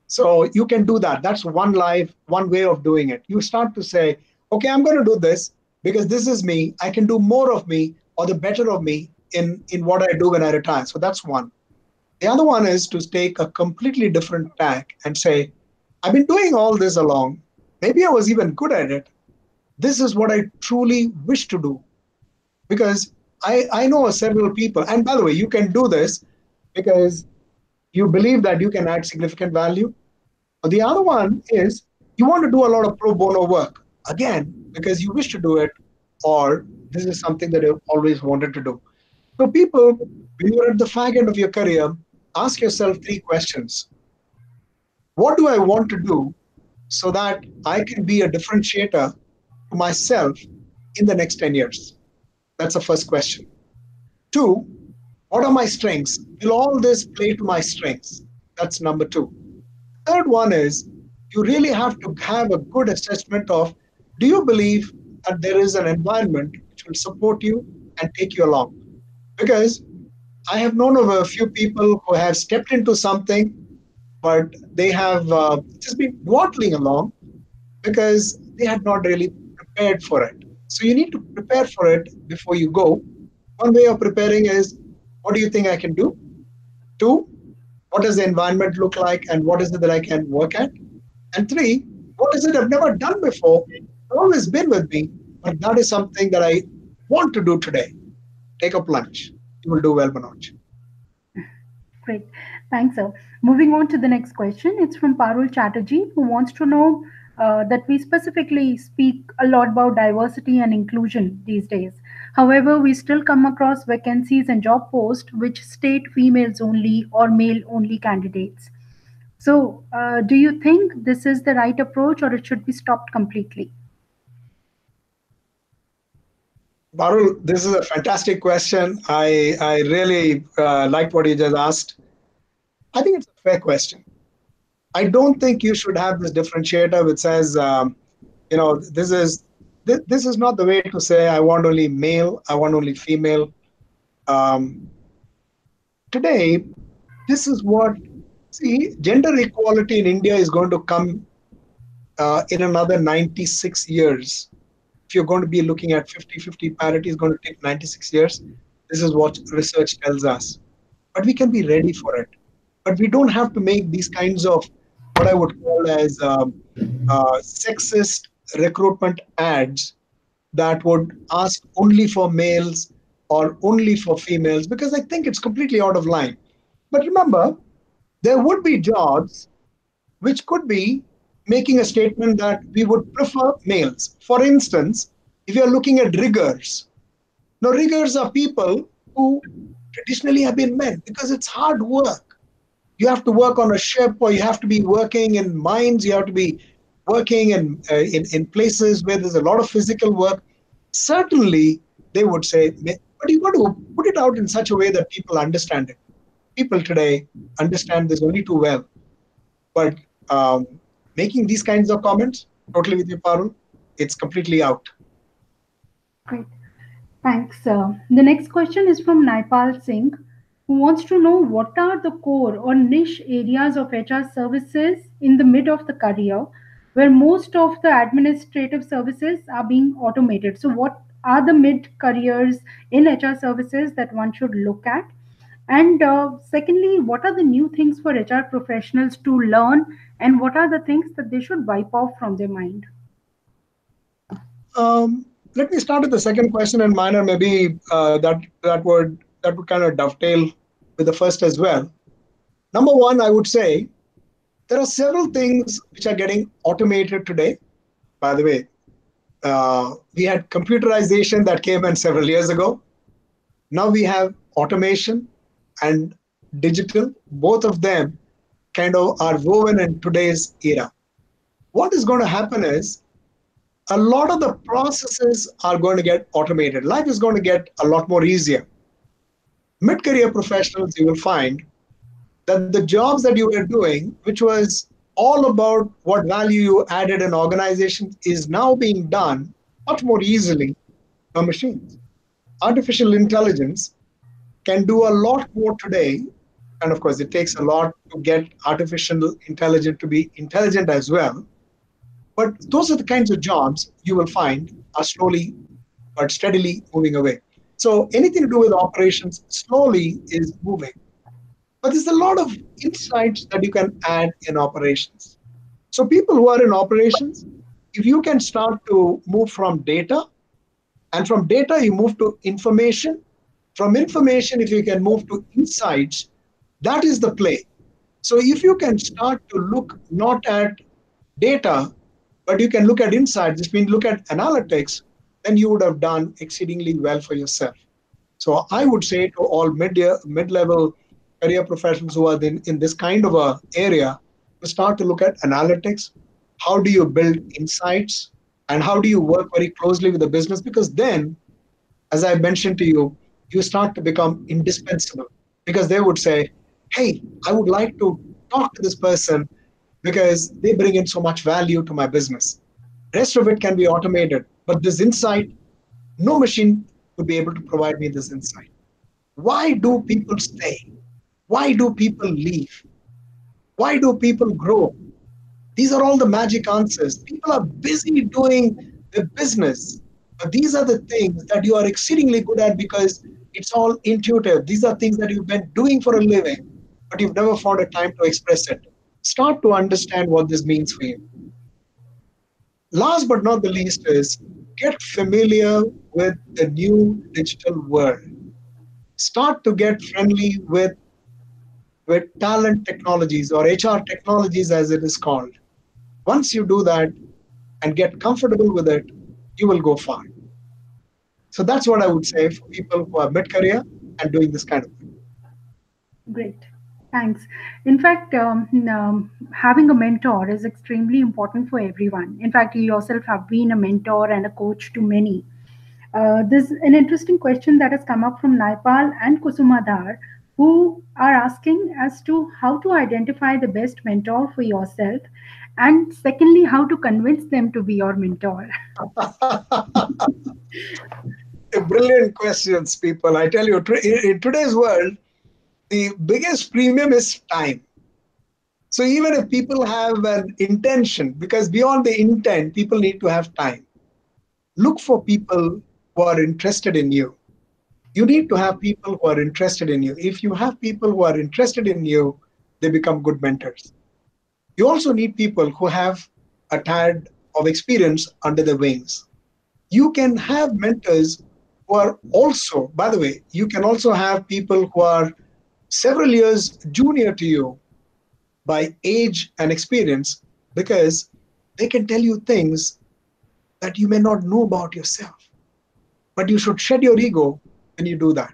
So you can do that. That's one life, one way of doing it. You start to say, okay, I'm going to do this because this is me. I can do more of me or the better of me in what I do when I retire. So that's one. The other one is to take a completely different tack and say, I've been doing all this along. Maybe I was even good at it. This is what I truly wish to do. Because I know several people, and by the way, you can do this because you believe that you can add significant value. The other one is you want to do a lot of pro bono work, again, because you wish to do it, or this is something that you've always wanted to do. So, people, when you're at the fag end of your career, ask yourself three questions. What do I want to do so that I can be a differentiator to myself in the next 10 years? That's the first question. Two, what are my strengths? Will all this play to my strengths? That's number two. Third one is you really have to have a good assessment of, do you believe that there is an environment which will support you and take you along? Because I have known of a few people who have stepped into something, but they have just been waddling along because they had not really prepared for it. So you need to prepare for it before you go. One way of preparing is, what do you think I can do? Two, what does the environment look like and what is it that I can work at? And three, what is it I've never done before? It's always been with me, but that is something that I want to do today. Take a plunge. You will do well, Manoj. Great. Thanks, sir. Moving on to the next question. It's from Parul Chatterjee, who wants to know that we specifically speak a lot about diversity and inclusion these days. However, we still come across vacancies and job posts which state females only or male only candidates. So, do you think this is the right approach or it should be stopped completely? Barul, this is a fantastic question. I really liked what you just asked. I think it's a fair question. I don't think you should have this differentiator which says, this is not the way to say I want only male, I want only female. Um, Today, this is what, see, gender equality in India is going to come in another 96 years. If you're going to be looking at 50-50 parity, is going to take 96 years. This is what research tells us. But we can be ready for it. But we don't have to make these kinds of what I would call as sexist recruitment ads that would ask only for males or only for females, because I think it's completely out of line. But remember, there would be jobs which could be making a statement that we would prefer males. For instance, if you're looking at riggers, now riggers are people who traditionally have been men because it's hard work. You have to work on a ship, or you have to be working in mines, you have to be working in places where there's a lot of physical work. Certainly, they would say, but you got to put it out in such a way that people understand it. People today understand this only too well. But um, making these kinds of comments, totally with you, Parul, it's completely out. Great. Thanks. The next question is from Naipal Singh, who wants to know what are the core or niche areas of HR services in the mid of the career where most of the administrative services are being automated. So, what are the mid careers in HR services that one should look at? And secondly, what are the new things for HR professionals to learn, and what are the things that they should wipe off from their mind? Let me start with the second question, and minor maybe that would kind of dovetail with the first as well. Number one, I would say there are several things which are getting automated today. By the way, we had computerization that came in several years ago. Now we have automation and digital. Both of them kind of are woven in today's era. What is going to happen is a lot of the processes are going to get automated. Life is going to get a lot more easier. Mid-career professionals, you will find that the jobs that you were doing, which was all about what value you added in organizations, is now being done much more easily by machines. Artificial intelligence can do a lot more today. And of course, it takes a lot to get artificial intelligence to be intelligent as well. But those are the kinds of jobs you will find are slowly but steadily moving away. So anything to do with operations slowly is moving. But there's a lot of insights that you can add in operations. So people who are in operations, if you can start to move from data, and from data you move to information, from information if you can move to insights, that is the play. So if you can start to look not at data, but you can look at insights, this means look at analytics, then you would have done exceedingly well for yourself. So I would say to all mid-level career professionals who are in this kind of a area, to start to look at analytics. How do you build insights? And how do you work very closely with the business? Because then, as I mentioned to you, you start to become indispensable because they would say, hey, I would like to talk to this person because they bring in so much value to my business. Rest of it can be automated, but this insight, no machine would be able to provide me this insight. Why do people stay? Why do people leave? Why do people grow? These are all the magic answers. People are busy doing the business, but these are the things that you are exceedingly good at because it's all intuitive. These are things that you've been doing for a living, but you've never found a time to express it. Start to understand what this means for you. Last but not the least is get familiar with the new digital world. Start to get friendly with talent technologies or HR technologies as it is called. Once you do that and get comfortable with it, you will go far. So that's what I would say for people who are mid-career and doing this kind of thing. Great. Thanks. In fact, having a mentor is extremely important for everyone. In fact, you yourself have been a mentor and a coach to many. There's an interesting question that has come up from Naipal and Kusumadhar, who are asking as to how to identify the best mentor for yourself, and secondly, how to convince them to be your mentor. Brilliant questions, people. I tell you, in today's world, the biggest premium is time. So even if people have an intention, because beyond the intent, people need to have time. Look for people who are interested in you. You need to have people who are interested in you. If you have people who are interested in you, they become good mentors. You also need people who have a tad of experience under their wings. You can have mentors who are also, by the way, you can also have people who are several years junior to you by age and experience because they can tell you things that you may not know about yourself. But you should shed your ego when you do that.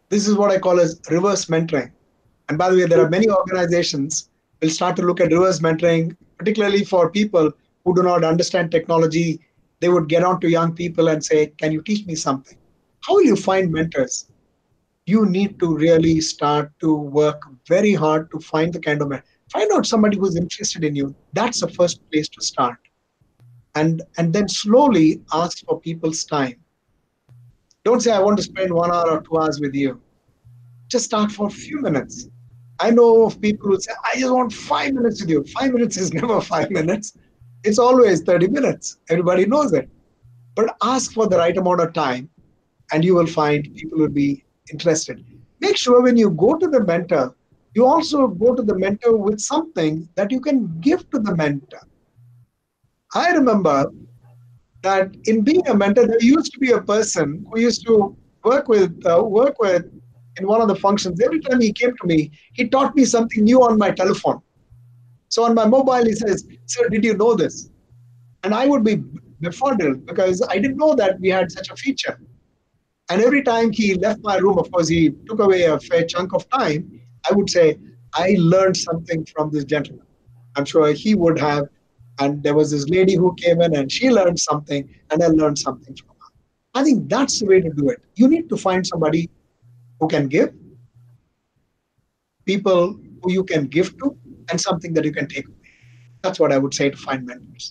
This is what I call as reverse mentoring. And by the way, there are many organizations will start to look at reverse mentoring, particularly for people who do not understand technology. They would get on to young people and say, can you teach me something? How will you find mentors? You need to really start to work very hard to find the kind of find out somebody who's interested in you. That's the first place to start. And then slowly ask for people's time. Don't say I want to spend 1 hour or 2 hours with you. Just start for a few minutes. I know of people who say, I just want 5 minutes with you. 5 minutes is never 5 minutes. It's always 30 minutes. Everybody knows it. But ask for the right amount of time and you will find people will be interested. make sure when you go to the mentor, you also go to the mentor with something that you can give to the mentor. I remember that in being a mentor, there used to be a person who used to work with in one of the functions. Every time he came to me, he taught me something new on my telephone. So on my mobile, he says, "Sir, did you know this?" And I would be befuddled because I didn't know that we had such a feature. And every time he left my room, of course, he took away a fair chunk of time. I would say, "I learned something from this gentleman." I'm sure he would have. And there was this lady who came in and she learned something, and I learned something from her. I think that's the way to do it. You need to find somebody who can give, people who you can give to, and something that you can take away. That's what I would say to find mentors.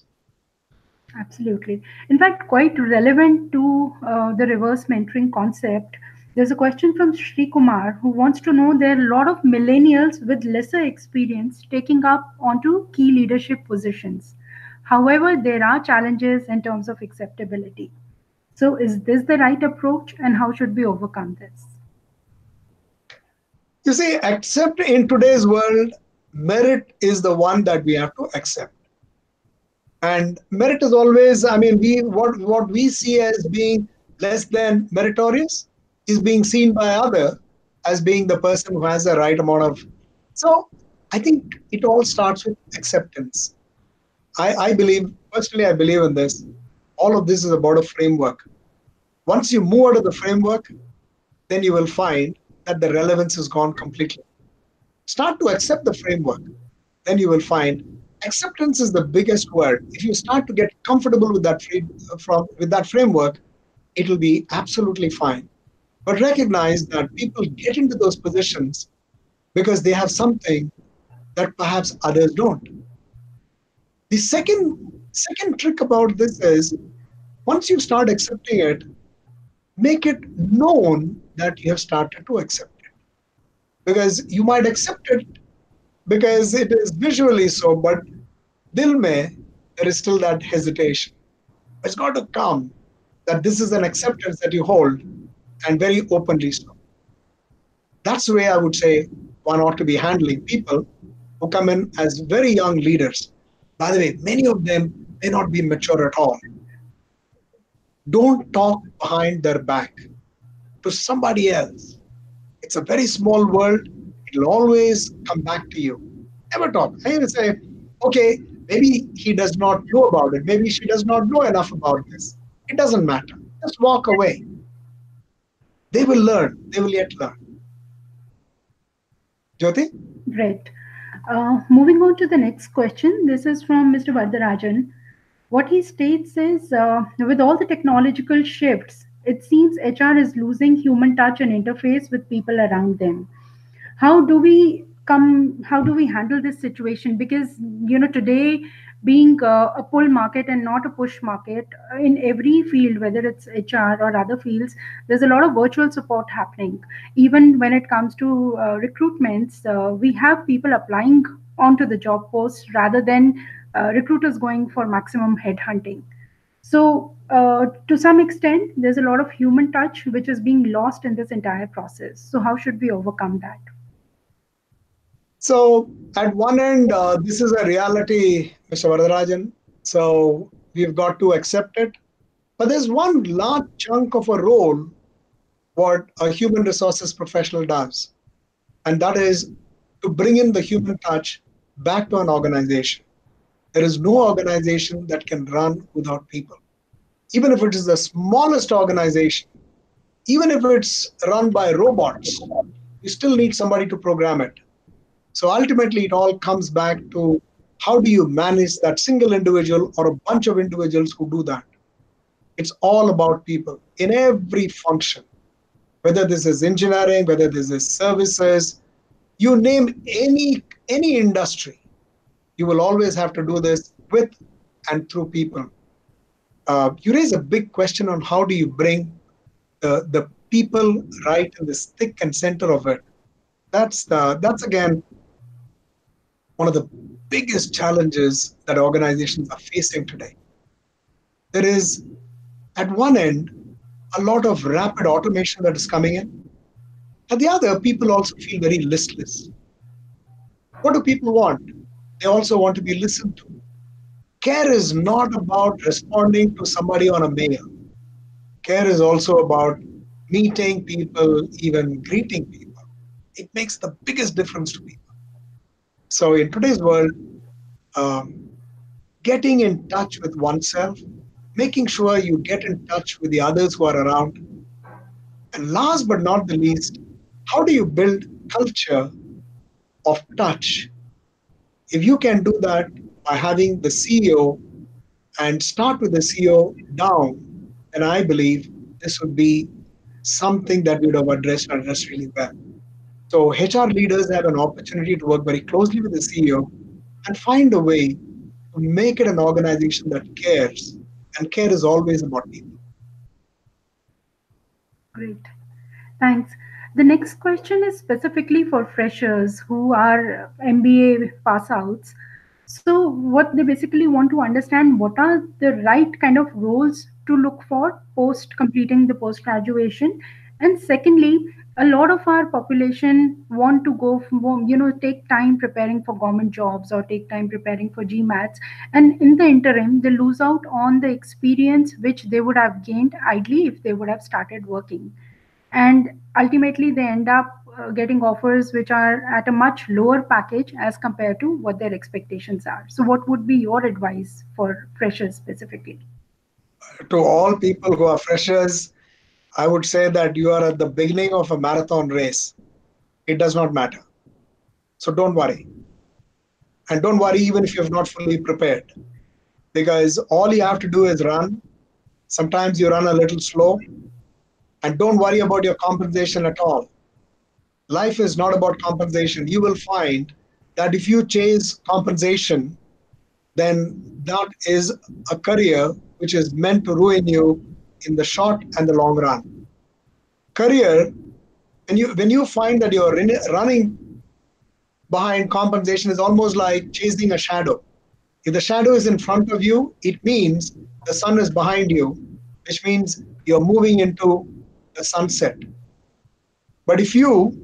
Absolutely. In fact, quite relevant to the reverse mentoring concept, there's a question from Sri Kumar who wants to know there are a lot of millennials with lesser experience taking up onto key leadership positions. However, there are challenges in terms of acceptability. So, is this the right approach and how should we overcome this? You see, accept in today's world, merit is the one that we have to accept. And merit is always, I mean, what we see as being less than meritorious is being seen by other as being the person who has the right amount of. So I think it all starts with acceptance. I believe, personally, I believe in this. All of this is about a framework. Once you move out of the framework, then you will find that the relevance is gone completely. Start to accept the framework, then you will find acceptance is the biggest word. If you start to get comfortable with that framework, it will be absolutely fine. But recognize that people get into those positions because they have something that perhaps others don't. The second trick about this is once you start accepting it, make it known that you have started to accept it. Because you might accept it because it is visually so, but dil mein, there is still that hesitation. It's got to come that this is an acceptance that you hold and very openly so. That's the way I would say one ought to be handling people who come in as very young leaders. By the way, many of them may not be mature at all. Don't talk behind their back to somebody else. It's a very small world. It'll always come back to you. Never talk. I will say, okay, maybe he does not know about it. Maybe she does not know enough about this. It doesn't matter. Just walk away. They will learn. They will yet learn. Jyoti? Great. Moving on to the next question. This is from Mr. Vardarajan. What he states is with all the technological shifts, it seems HR is losing human touch and interface with people around them. How do we handle this situation? Because today, being a pull market and not a push market, in every field, whether it's HR or other fields, there's a lot of virtual support happening. Even when it comes to recruitments, we have people applying onto the job posts rather than recruiters going for maximum headhunting. So, to some extent, there's a lot of human touch which is being lost in this entire process. So, how should we overcome that? So, at one end, this is a reality, Mr. Varadarajan. So, we've got to accept it. But there's one large chunk of a role what a human resources professional does, and that is to bring in the human touch back to an organization. There is no organization that can run without people. Even if it is the smallest organization, even if it's run by robots, you still need somebody to program it. So ultimately, it all comes back to how do you manage that single individual or a bunch of individuals who do that? It's all about people in every function, whether this is engineering, whether this is services, you name any industry, you will always have to do this with and through people. You raise a big question on how do you bring the people right in the thick and center of it. That's again one of the biggest challenges that organizations are facing today. There is at one end a lot of rapid automation that is coming in. And the other, people also feel very listless. What do people want? They also want to be listened to. Care is not about responding to somebody on a mail. Care is also about meeting people, even greeting people. It makes the biggest difference to people. So in today's world, um, getting in touch with oneself, making sure you get in touch with the others who are around, and last but not the least, how do you build culture of touch? If you can do that by having the CEO and start with the CEO down, then I believe this would be something that we would have addressed really well. So HR leaders have an opportunity to work very closely with the CEO and find a way to make it an organization that cares. And care is always about people. Great. Thanks. The next question is specifically for freshers who are MBA pass outs. So, what they basically want to understand, what are the right kind of roles to look for post completing the post graduation? And secondly, a lot of our population want to go from, take time preparing for government jobs or take time preparing for GMATs. And in the interim, they lose out on the experience which they would have gained ideally if they would have started working, and ultimately they end up getting offers which are at a much lower package as compared to what their expectations are. So what would be your advice for freshers specifically? To all people who are freshers, I would say that you are at the beginning of a marathon race. It does not matter. So don't worry. And don't worry even if you're not fully prepared, because all you have to do is run. Sometimes you run a little slow, and don't worry about your compensation at all. Life is not about compensation. You will find that if you chase compensation, then that is a career which is meant to ruin you in the short and the long run. Career, when you find that you're running behind compensation, is almost like chasing a shadow. If the shadow is in front of you, it means the sun is behind you, which means you're moving into the sunset. But if you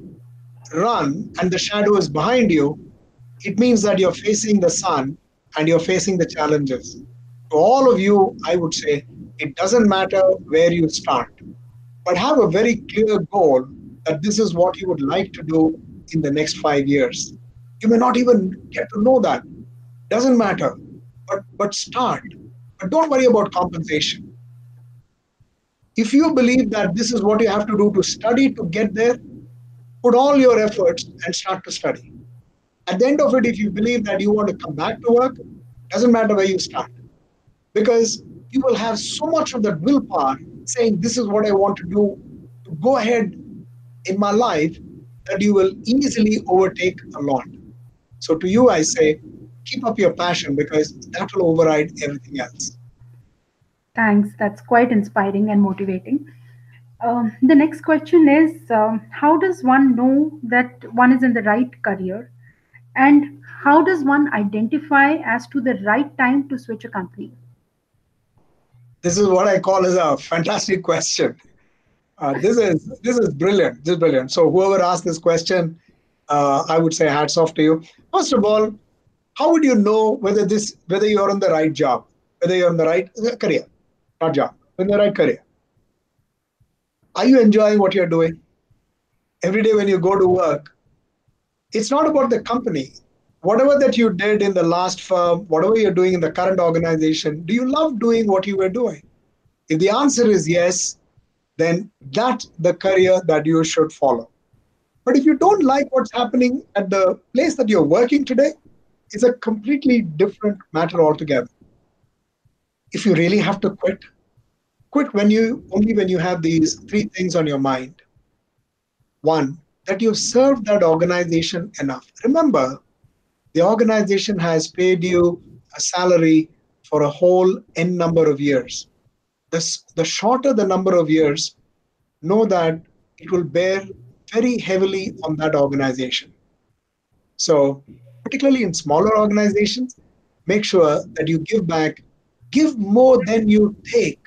run and the shadow is behind you, it means that you're facing the sun and you're facing the challenges. To all of you, I would say it doesn't matter where you start, but have a very clear goal that this is what you would like to do in the next 5 years. You may not even get to know that. Doesn't matter. But start. But don't worry about compensation. If you believe that this is what you have to do to study to get there, put all your efforts and start to study. At the end of it, if you believe that you want to come back to work, doesn't matter where you start, because you will have so much of that willpower saying, this is what I want to do to go ahead in my life, that you will easily overtake a lot. So to you, I say, keep up your passion, because that will override everything else. Thanks, that's quite inspiring and motivating. The next question is, how does one know that one is in the right career, and how does one identify as to the right time to switch a company? This is what I call as a fantastic question. This is brilliant. This is brilliant. So whoever asked this question, I would say hats off to you. First of all, how would you know whether you're in the right job, whether you're in the right career, not job, in the right career? Are you enjoying what you're doing every day when you go to work? It's not about the company. Whatever that you did in the last firm, whatever you're doing in the current organization, do you love doing what you were doing? If the answer is yes, then that's the career that you should follow. But if you don't like what's happening at the place that you're working today, it's a completely different matter altogether. If you really have to quit, quit when you have these three things on your mind. One, that you've served that organization enough. Remember, the organization has paid you a salary for a whole n number of years. The shorter the number of years, know that it will bear very heavily on that organization. So, particularly in smaller organizations, make sure that you give back, give more than you take.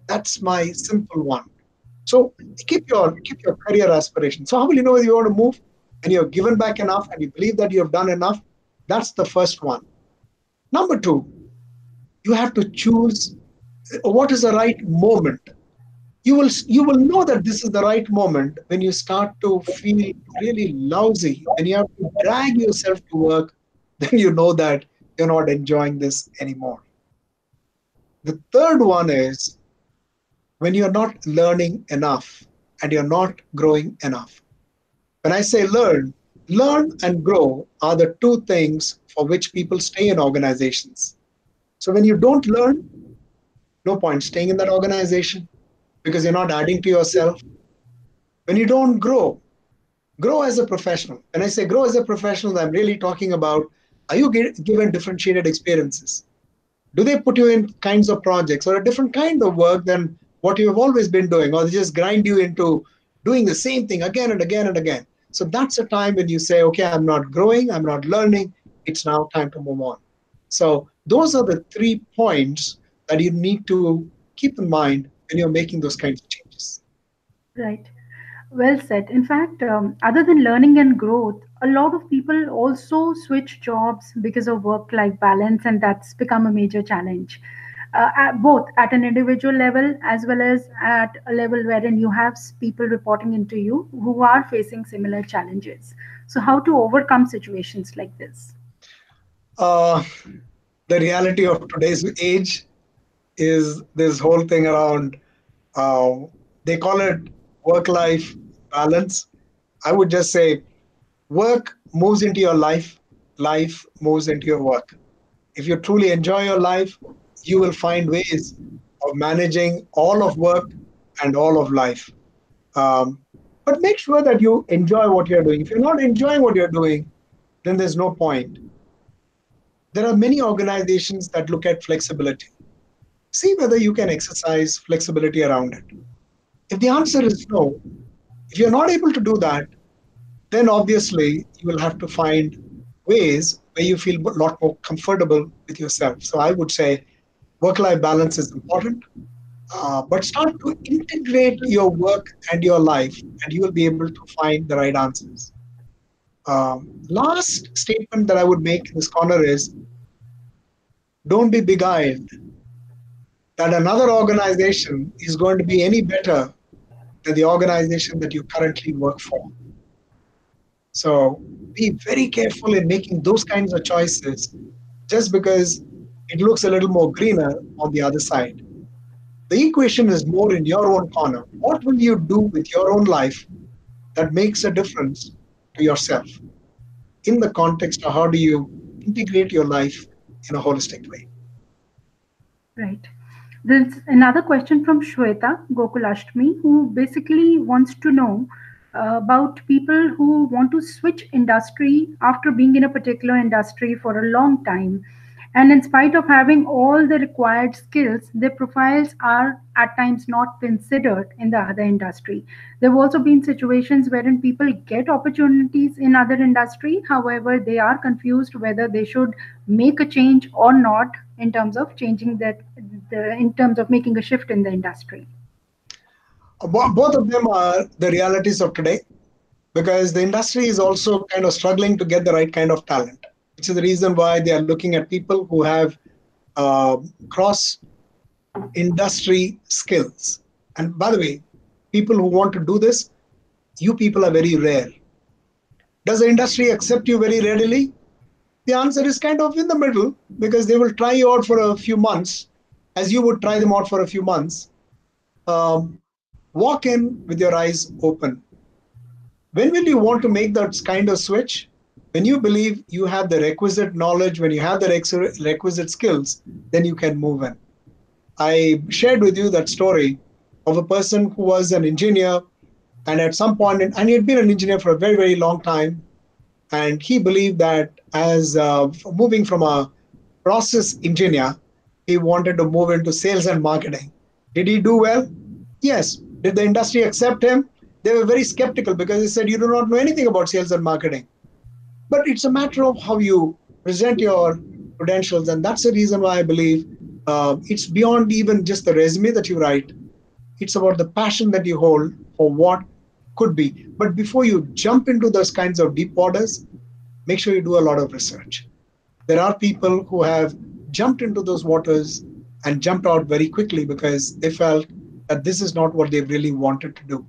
That's my simple one. So keep your career aspirations. So how will you know whether you want to move? And you're given back enough and you believe that you have done enough. That's the first one. Number two, you have to choose what is the right moment. You will know that this is the right moment when you start to feel really lousy, when you have to drag yourself to work, then you know that you're not enjoying this anymore. The third one is when you're not learning enough and you're not growing enough. When I say learn and grow are the two things for which people stay in organizations. So when you don't learn, no point staying in that organization because you're not adding to yourself. When you don't grow as a professional. When I say grow as a professional, I'm really talking about, are you given differentiated experiences? Do they put you in kinds of projects or a different kind of work than what you have always been doing, or they just grind you into doing the same thing again and again and again? So that's a time when you say, okay, I'm not growing, I'm not learning, it's now time to move on. So those are the 3 points that you need to keep in mind when you're making those kinds of changes. Right. Well said. In fact, other than learning and growth, a lot of people also switch jobs because of work life balance, and that's become a major challenge. Both at an individual level as well as at a level wherein you have people reporting into you who are facing similar challenges. So, how to overcome situations like this? Uh, the reality of today's age is this whole thing around, uh, they call it work life balance. I would just say work moves into your life, life moves into your work. If you truly enjoy your life, you will find ways of managing all of work and all of life. Um, but make sure that you enjoy what you're doing. If you're not enjoying what you're doing, then there's no point. There are many organizations that look at flexibility. See whether you can exercise flexibility around it. If the answer is no, if you're not able to do that, then obviously you will have to find ways where you feel a lot more comfortable with yourself. So I would say work life balance is important, but start to integrate your work and your life, and you will be able to find the right answers. Last statement that I would make in this corner is, don't be beguiled that another organization is going to be any better than the organization that you currently work for. So be very careful in making those kinds of choices just because it looks a little more greener on the other side. The equation is more in your own corner. What will you do with your own life that makes a difference to yourself in the context of how do you integrate your life in a holistic way? Right. There's another question from Shweta Gokulashtami, who basically wants to know about people who want to switch industry after being in a particular industry for a long time. And in spite of having all the required skills, their profiles are at times not considered in the other industry. There have also been situations wherein people get opportunities in other industry, however, they are confused whether they should make a change or not in terms of changing in terms of making a shift in the industry. Both of them are the realities of today because the industry is also kind of struggling to get the right kind of talent, which is the reason why they are looking at people who have cross industry skills. And by the way, people who want to do this, you people are very rare. Does the industry accept you very readily? The answer is kind of in the middle because they will try you out for a few months, as you would try them out for a few months. Um, Walk in with your eyes open. When will you want to make that kind of switch? When you believe you have the requisite knowledge, when you have the requisite skills, then you can move in. I shared with you that story of a person who was an engineer, and at some point, and he had been an engineer for a very, very long time, and he believed that as moving from a process engineer, he wanted to move into sales and marketing. Did he do well? Yes. Did the industry accept him? They were very skeptical because they said, you do not know anything about sales and marketing. But it's a matter of how you present your credentials. And that's the reason why I believe it's beyond even just the resume that you write. It's about the passion that you hold for what could be. But before you jump into those kinds of deep waters, make sure you do a lot of research. There are people who have jumped into those waters and jumped out very quickly because they felt that this is not what they really wanted to do.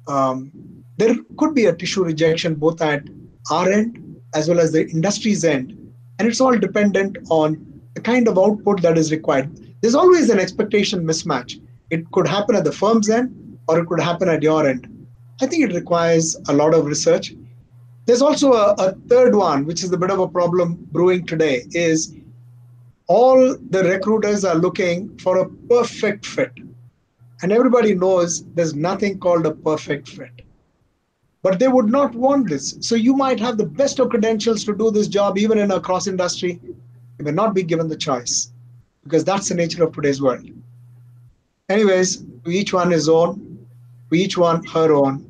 Um, there could be a tissue rejection both at our end as well as the industry's end, and it's all dependent on the kind of output that is required. There's always an expectation mismatch. It could happen at the firm's end or it could happen at your end. I think it requires a lot of research. There's also a third one, which is a bit of a problem brewing today, is all the recruiters are looking for a perfect fit. And everybody knows there's nothing called a perfect fit. But they would not want this. So you might have the best of credentials to do this job, even in a cross industry. You may not be given the choice because that's the nature of today's world. Anyways, to each one his own, to each one her own.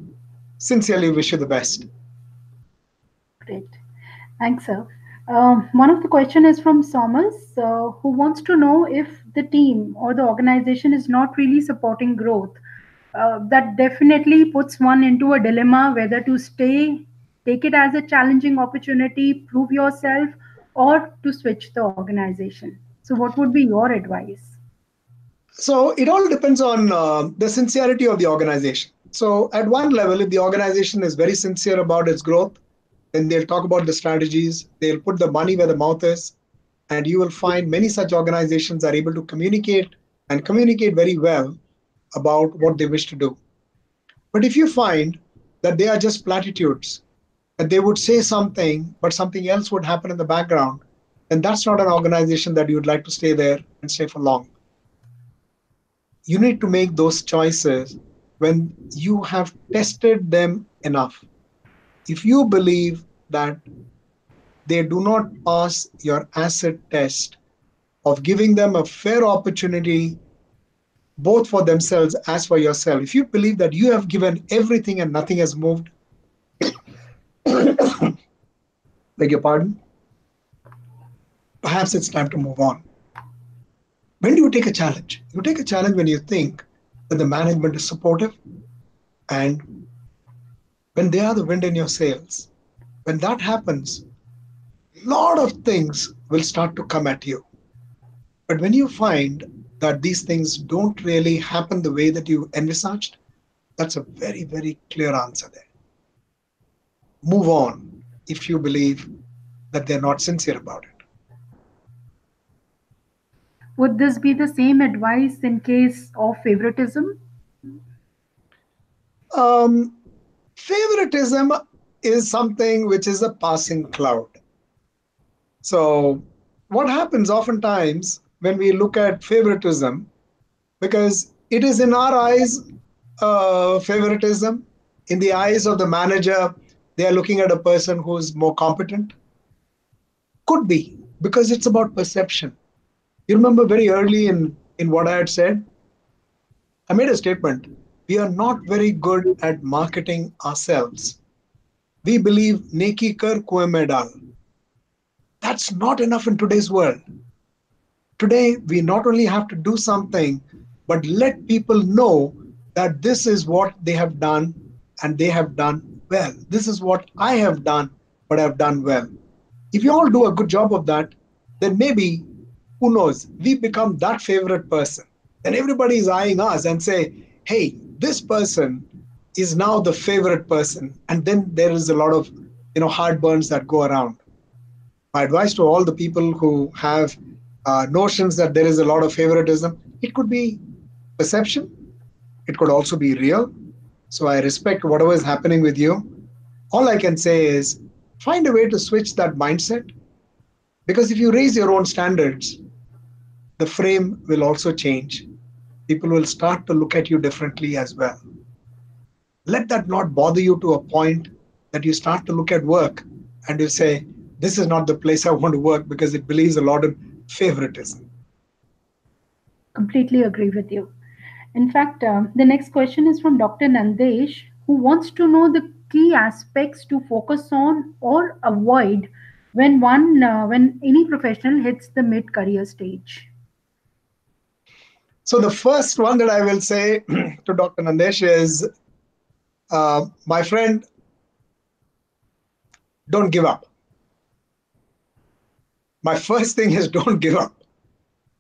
Sincerely wish you the best. Great. Thanks, sir. One of the question is from Thomas, who wants to know if the team or the organization is not really supporting growth. That definitely puts one into a dilemma whether to stay, take it as a challenging opportunity, prove yourself, or to switch the organization. So, what would be your advice? So it all depends on the sincerity of the organization. So at one level, if the organization is very sincere about its growth, then they'll talk about the strategies, they'll put the money where the mouth is, and you will find many such organizations are able to communicate and communicate very well about what they wish to do. But if you find that they are just platitudes, that they would say something, but something else would happen in the background, then that's not an organization that you would like to stay there and stay for long. You need to make those choices when you have tested them enough. If you believe that they do not pass your asset test of giving them a fair opportunity both for themselves as for yourself, if you believe that you have given everything and nothing has moved, beg your pardon, perhaps it's time to move on. When do you take a challenge? You take a challenge when you think that the management is supportive and when they are the wind in your sails. When that happens, a lot of things will start to come at you. But when you find that these things don't really happen the way that you envisaged, that's a very, very clear answer there. Move on if you believe that they're not sincere about it. Would this be the same advice in case of favoritism? Um, Favoritism is something which is a passing cloud. So, what happens oftentimes when we look at favoritism, because it is in our eyes favoritism, in the eyes of the manager, they are looking at a person who's more competent. Could be because it's about perception. You remember very early in what I had said, I made a statement. We are not very good at marketing ourselves. We believe neki kar kuein mein dal. That's not enough in today's world. Today, we not only have to do something, but let people know that this is what they have done and they have done well. This is what I have done, but I've done well. If you all do a good job of that, then maybe, who knows, we become that favorite person. And everybody is eyeing us and say, hey, this person is now the favorite person. And then there is a lot of heartburns that go around. My advice to all the people who have notions that there is a lot of favoritism, it could be perception, it could also be real. So I respect whatever is happening with you. All I can say is find a way to switch that mindset because if you raise your own standards, the frame will also change. People will start to look at you differently as well. Let that not bother you to a point that you start to look at work and you say, this is not the place I want to work because it believes a lot in favoritism. Completely agree with you. In fact, the next question is from Dr. Nandesh, who wants to know the key aspects to focus on or avoid when any professional hits the mid-career stage. So the first one that I will say to Dr. Nandesh is, my friend, don't give up. My first thing is don't give up.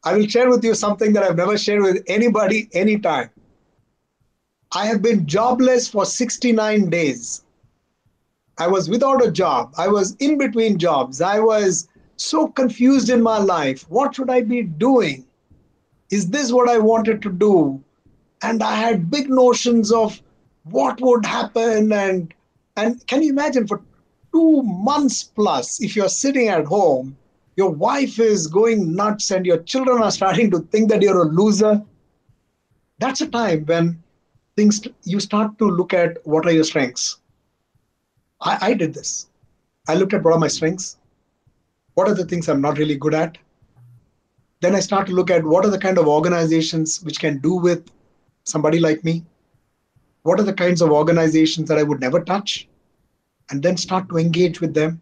I will share with you something that I've never shared with anybody anytime. I have been jobless for 69 days. I was without a job. I was in between jobs. I was so confused in my life. What should I be doing? Is this what I wanted to do? And I had big notions of what would happen. And can you imagine, for 2 months plus, if you're sitting at home, your wife is going nuts and your children are starting to think that you're a loser. That's a time when things you start to look at what are your strengths. I did this. I looked at what are my strengths, what are the things I'm not really good at. Then I start to look at what are the kind of organizations which can do with somebody like me. What are the kinds of organizations that I would never touch? And then start to engage with them.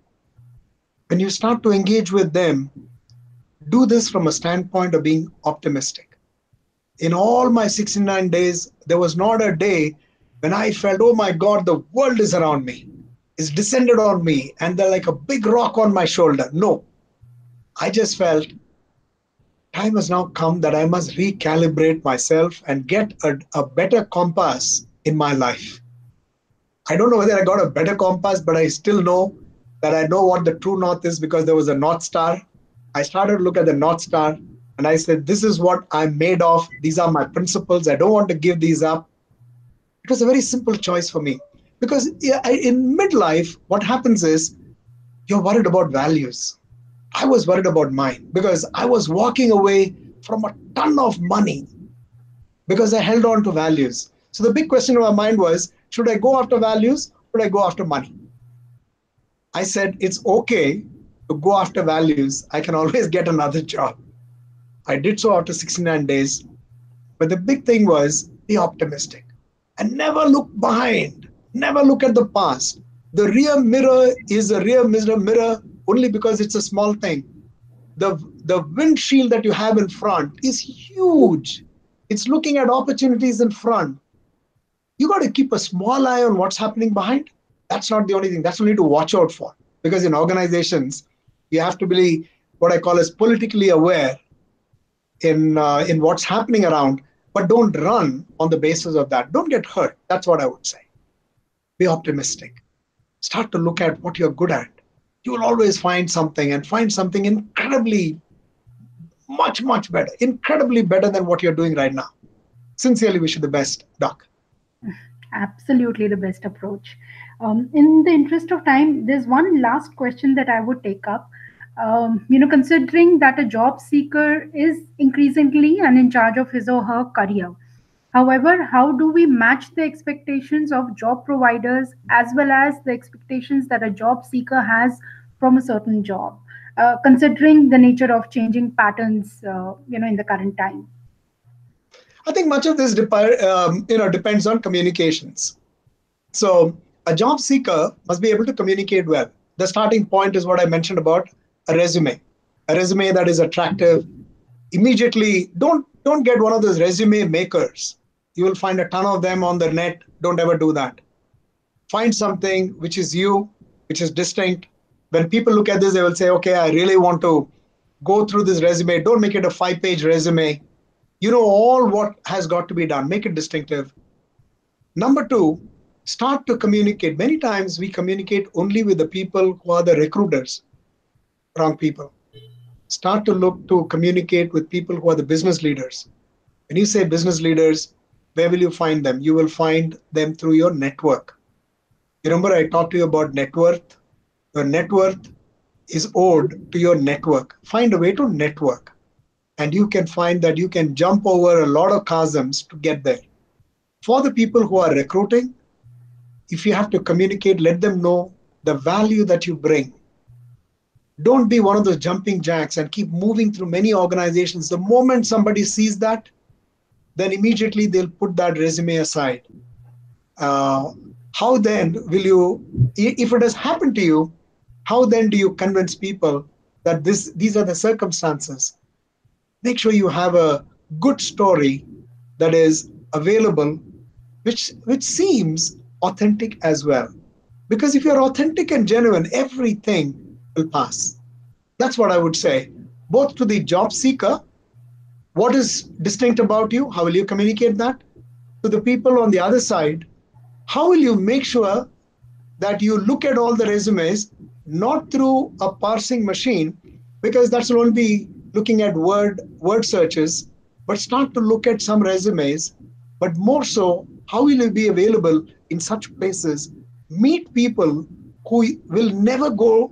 When you start to engage with them, do this from a standpoint of being optimistic. In all my 69 days, there was not a day when I felt, oh my God, the world is around me, is descended on me, and they're like a big rock on my shoulder. No, I just felt time has now come that I must recalibrate myself and get a better compass in my life. I don't know whether I got a better compass, but I still know that I know what the true north is because there was a North Star. I started to look at the North Star and I said, this is what I'm made of. These are my principles. I don't want to give these up. It was a very simple choice for me because in midlife, what happens is you're worried about values. I was worried about mine because I was walking away from a ton of money because I held on to values. So the big question in my mind was, should I go after values or should I go after money? I said, it's okay to go after values. I can always get another job. I did so after 69 days. But the big thing was be optimistic and never look behind, never look at the past. The rear mirror is a rear mirror only because it's a small thing. The windshield that you have in front is huge. It's looking at opportunities in front. You got to keep a small eye on what's happening behind. That's not the only thing. That's only to watch out for. Because in organizations, you have to be what I call as politically aware in what's happening around, but don't run on the basis of that. Don't get hurt. That's what I would say. Be optimistic. Start to look at what you're good at. You will always find something and find something incredibly much better, incredibly better than what you're doing right now. Sincerely wish you the best, Doc. Absolutely the best approach. In the interest of time, there's one last question that I would take up. Considering that a job seeker is increasingly and in charge of his or her career. However, how do we match the expectations of job providers as well as the expectations that a job seeker has from a certain job, considering the nature of changing patterns, in the current time? I think much of this depends on communications. So a job seeker must be able to communicate well. The starting point is what I mentioned about a resume that is attractive. Immediately, don't get one of those resume makers. You will find a ton of them on the net. Don't ever do that. Find something which is you, which is distinct. When people look at this, they will say, okay, I really want to go through this resume. Don't make it a 5-page resume. You know all what has got to be done. Make it distinctive. Number two, start to communicate. Many times we communicate only with the people who are the recruiters, wrong people. Start to look to communicate with people who are the business leaders. When you say business leaders, where will you find them? You will find them through your network. You remember I talked to you about net worth? Your net worth is owed to your network. Find a way to network. And you can find that you can jump over a lot of chasms to get there. For the people who are recruiting, if you have to communicate, let them know the value that you bring. Don't be one of those jumping jacks and keep moving through many organizations. The moment somebody sees that, then immediately they'll put that resume aside. Uh, how then will you, if it has happened to you, how then do you convince people that these are the circumstances? Make sure you have good story that is available, which seems authentic as well. Because if you're authentic and genuine, everything will pass. That's what I would say, both to the job seeker. What is distinct about you? How will you communicate that? To the people on the other side, how will you make sure that you look at all the resumes not through a parsing machine, because that's will only be looking at word searches, but start to look at some resumes, but more so, how will you be available in such places, meet people who will never go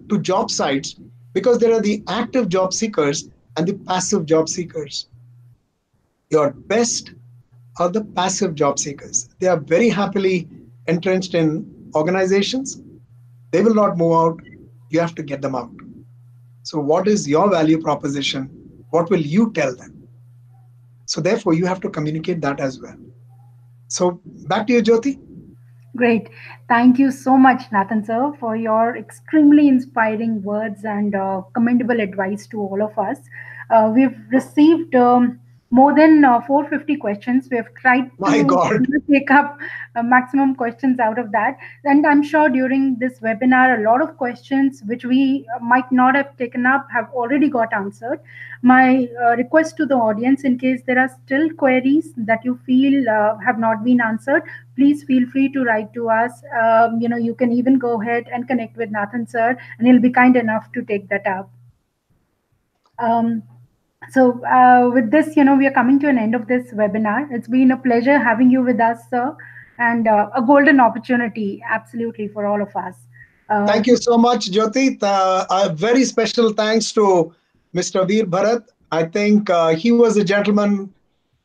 to job sites, because there are the active job seekers and the passive job seekers. Your best are the passive job seekers. They are very happily entrenched in organizations. They will not move out. You have to get them out. So, what is your value proposition? What will you tell them? So, therefore, you have to communicate that as well. So, back to you, Jyoti. Great. Thank you so much, Nathan sir, for your extremely inspiring words and commendable advice to all of us. We've received more than 450 questions. We have tried My to God. take up maximum questions out of that. And I'm sure during this webinar, a lot of questions which we might not have taken up have already got answered. My request to the audience, in case there are still queries that you feel have not been answered, please feel free to write to us. You can even go ahead and connect with Nathan sir, and he'll be kind enough to take that up. Um, with this, we are coming to an end of this webinar. It's been a pleasure having you with us, sir, and a golden opportunity, absolutely, for all of us. Thank you so much, Jyoti. A very special thanks to Mr. Veer Bharat. I think he was a gentleman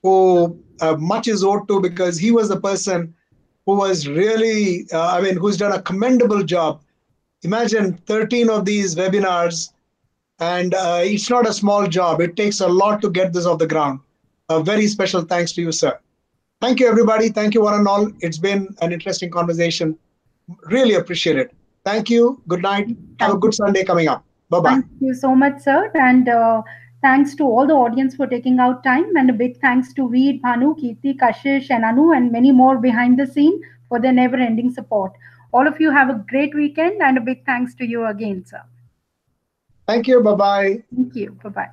who much is owed to, because he was the person who was really, who's done a commendable job. Imagine 13 of these webinars, and it's not a small job. It takes a lot to get this off the ground. A very special thanks to you, sir. Thank you, everybody. Thank you, one and all. It's been an interesting conversation. Really appreciate it. Thank you. Good night. Have a Thank good you. Sunday coming up. Bye bye. Thank you so much, sir. And thanks to all the audience for taking out time. And a big thanks to Veer, Bhanu, Kirti, Kashish, and Anu, and many more behind the scene for their never ending support. All of you have a great weekend, and a big thanks to you again, sir. Thank you. Bye bye. Thank you. Bye bye.